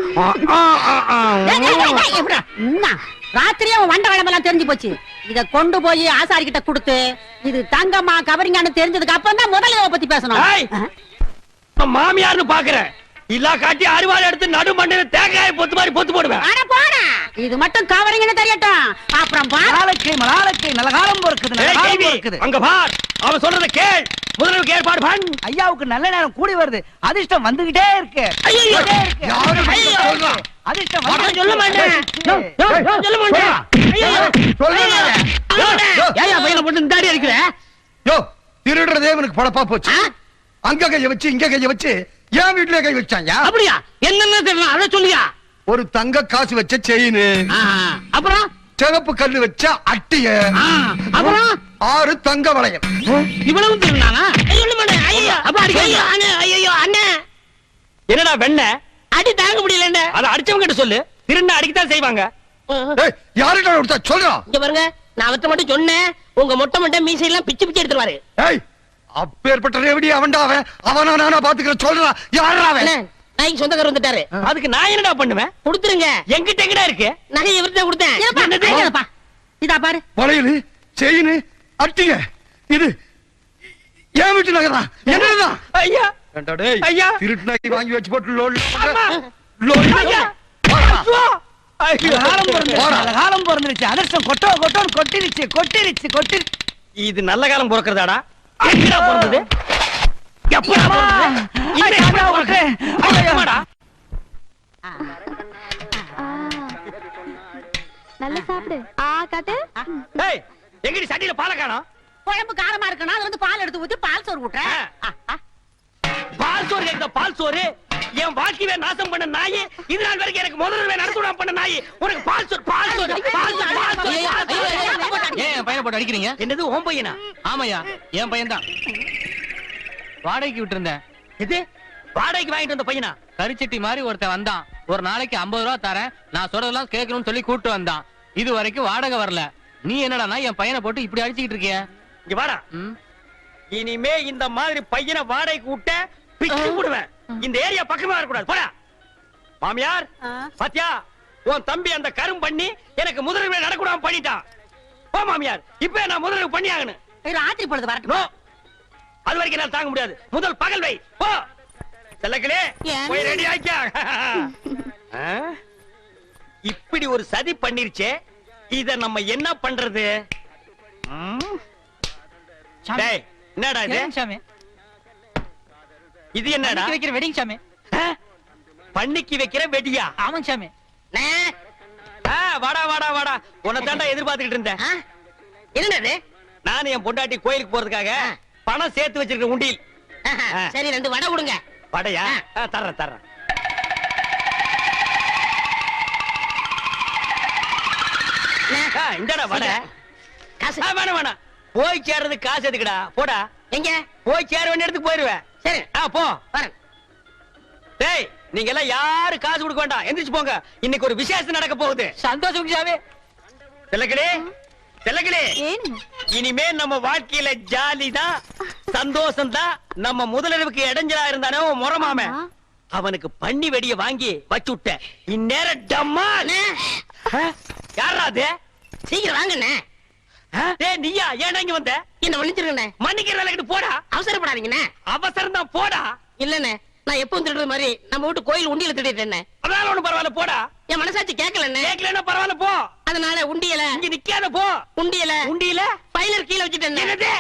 ராத்திரியே அவன் வண்ட வேலைமெல்லாம் தெரிஞ்சு போச்சு. இத கொண்டு போய் ஆசாரி கிட்ட கொடுத்து இது தங்கம்மா கவரிங்கான்னு தெரிஞ்சதுக்கு அப்புறம் தான் முதலிரவை பத்தி பேசணும். மாமியார்னு பாக்குறேன். இல்லா காட்டி அறுவாள் எடுத்து நடு மண்டையில தேங்காய் பொத்து மாதிரி பொத்து போடுவேன். இது மட்டும் கவரிங்னு தெரியட்டும். அப்புறம் மலாலக்கை நல்ல காலம் பொறுக்குது. அங்க பார் அவன் சொல்றத கேள். முதல்ல ஏற்பாடு பண். ஐயாவுக்கு நல்ல நேரம் கூடி வருது. அதிர்ஷ்டம் வந்துகிட்டே இருக்கு. அதிர்ஷ்டம் சொல்ல மாட்டேன் சொல்ல மாட்டேன். ஏயா பையனை போட்டு இந்த தாடி அடிக்கிற? யோ திருடுறதே இவனுக்கு பழப்பா போச்சு. அங்க கைய வச்சு இங்க கைய வச்சு என் வீட்டுல கை வச்சாங்க. அப்படியா? என்னன்னு தெரியல அத சொல்லியா? ஒரு தங்க காசு வச்ச செயின், அப்புறம் சிவப்பு கல்லு வச்ச அட்டிய, அப்புறம் 6 தங்க வளையம். இவ்வளவு திருநானா? சொல்ல மாட்டேன். ஐயோ அப்பா ஐயோ அண்ணே ஐயோ அண்ணே. என்னடா வெண்ண அடி தாங்க முடியல. அத அடிச்சவங்க கிட்ட சொல்லு. திருண்ண அடிக்கத்தான் செய்வாங்க. ஏய் யாருடா கொடுத்தா சொல்றா. இங்க பாருங்க நான் அவர்ட்ட மட்டும் சொன்னேன். உங்க மொட்டை மொட்டை மீசை எல்லாம் பிச்சு பிச்சு எடுத்துருவாரு. ஏய் அப்பேற்பட்ட ரேவடி அவன்டா அவன். அவனா நானா பாத்துக்கிறேன் சொல்றா. யாரா அவன்? நாய்க்கு சொந்தக்காரர் வந்துட்டாரு. அதுக்கு நான் என்னடா பண்ணுவேன்? கொடுத்துருங்க. என்கிட்ட எங்கடா இருக்கு? நகை இவர்ட்ட கொடுத்தேன். இதா பாரு வளையல் செயின் அட்டிய இது என் வீட்டு நகரா. என்னதான் ஐயா ஐயா திருட்டு நகை வாங்கி வச்சு போட்டு லோல் காலம் பிறந்துருச்சு. அதிர்ஷ்டம் கொட்டோ கொட்டோன்னு கொட்டிருச்சு கொட்டிருச்சு கொட்டி. இது நல்ல காலம் பிறக்கிறதாடா. எங்கடா பிறந்தது? எப்படா பிறந்தது? நல்லா சாப்பிடு. காட்டு. ஏய் எங்கடி சட்டியில பாலை காணோம்? குழம்பு காரமா இருக்குன்னா அது வந்து பால் எடுத்து ஊத்தி பால் சோறு ஊட்டுறேன். பால் சோறு கேக்குதா? பால் சோறு என் வாழ்க்கையை நாசம் பண்ண நாய். இது நாள் வரைக்கும் எனக்கு முதல்ல நடத்துடா பண்ண நாய். உனக்கு பால் சோறு பால் சோறு பால் சோறு பால் சோறு. ஏன் என் பையனை போட்டு அடிக்கிறீங்க? என்னது உன் பையனா? ஆமாயா என் பையன் தான். வாடகைக்கு விட்டுருந்தேன். இது வாடகைக்கு வாங்கிட்டு வந்த பையனா? கரிச்சட்டி மாதிரி ஒருத்தன் வந்தான். ஒரு நாளைக்கு 50 ரூபா தரேன், நான் சொல்றதெல்லாம் கேட்கணும்னு சொல்லி கூட்டு வந்தான். இது வரைக்கும் வாடகை வரல. நீ என்னடா என் பையனை போட்டு இப்படி அடிச்சுக்கிட்டு இருக்கிய? இங்க வாடா. இனிமே இந்த மாதிரி பையனை வாடகைக்கு விட்ட பிச்சு போடுவேன். இந்த ஏரியா பக்கமா வரக்கூடாது. போடா. மாமியார் பாத்தியா, உன் தம்பி அந்த கரும் பண்ணி எனக்கு முதலுக்கு நடக்கூடாம பண்ணிட்டான். போ மாமியார், இப்ப நான் முதலுக்கு பண்ணி ஆகணும். ராத்திரி பொழுது வரட்டும். அது வரைக்கும் நான் தாங்க முடியாது. முதல் பகல் வை. போ செல்லக்கிளே, போய் ரெடி ஆக்கியா. இப்படி ஒரு சதி பண்ணிருச்சே, இத நம்ம என்ன பண்றது? டேய், என்னடா இது? இது என்னடா? வைக்கிற வெடிங் சாமி. பண்ணிக்கு வைக்கிற வெடியா? ஆமாங்க சாமி. வாடா வாடா வாடா, உன்னை தாண்டா எதிர்பார்த்துக்கிட்டு இருந்தேன். என்னது? நானும் என் பொண்டாட்டி கோயிலுக்கு போறதுக்காக பணம் சேர்த்து வச்சிருக்க உண்டியில். சரி, 2 வடை கொடுங்க. வடையா? தர்றேன் தர்றேன். இந்தடா வடை. காசு வேணாம் வேணாம், போய் சேர்றதுக்கு காசு எதுக்குடா? போடா. எங்க? போய் சேர வேண்டிய இடத்துக்கு போயிருவேன். சரி, போ. வரேன். டேய், நீங்க எல்லாம் யாரு காசு கொடுக்க வேண்டாம், எந்திரிச்சு போங்க. இன்னைக்கு ஒரு விசேஷம் நடக்க போகுது. சந்தோஷம் சாமி. செல்லக்கிளே, செல்லக்கிளே, இனிமே நம்ம வாழ்க்கையில ஜாலி தான், சந்தோஷம் தான். நம்ம முதலிரவுக்கு இடைஞ்சலா இருந்தானே முறமாம, அவனுக்கு பண்ணி வெடிய வாங்கி வச்சு விட்ட. இந்நேரம் டம்மா. யாரா அது? சீக்கிரம் வாங்கண்ணே. டேய், நீயா? ஏன் இங்க வந்த? என்ன மன்னிச்சிருங்கண்ணே. மன்னிக்கிற வேலைக்கு போடா. அவசரப்படாதீங்கண்ணே. அவசரம் தான், போடா. இல்லண்ணே, நான் எப்பவும் திருடுற மாதிரி நம்ம வீட்டு கோயில் உண்டியல திருடிட்டேன். அதனால ஒண்ணு பரவாயில்ல, போடா. என் மனசாட்சி கேட்கலண்ணே. கேட்கலன்னா பரவாயில்ல, போ. அதனால உண்டியல இங்க நிக்காத, போ. உண்டியல உண்டியில பைலர் கீழே வச்சுட்டேன். என்னது?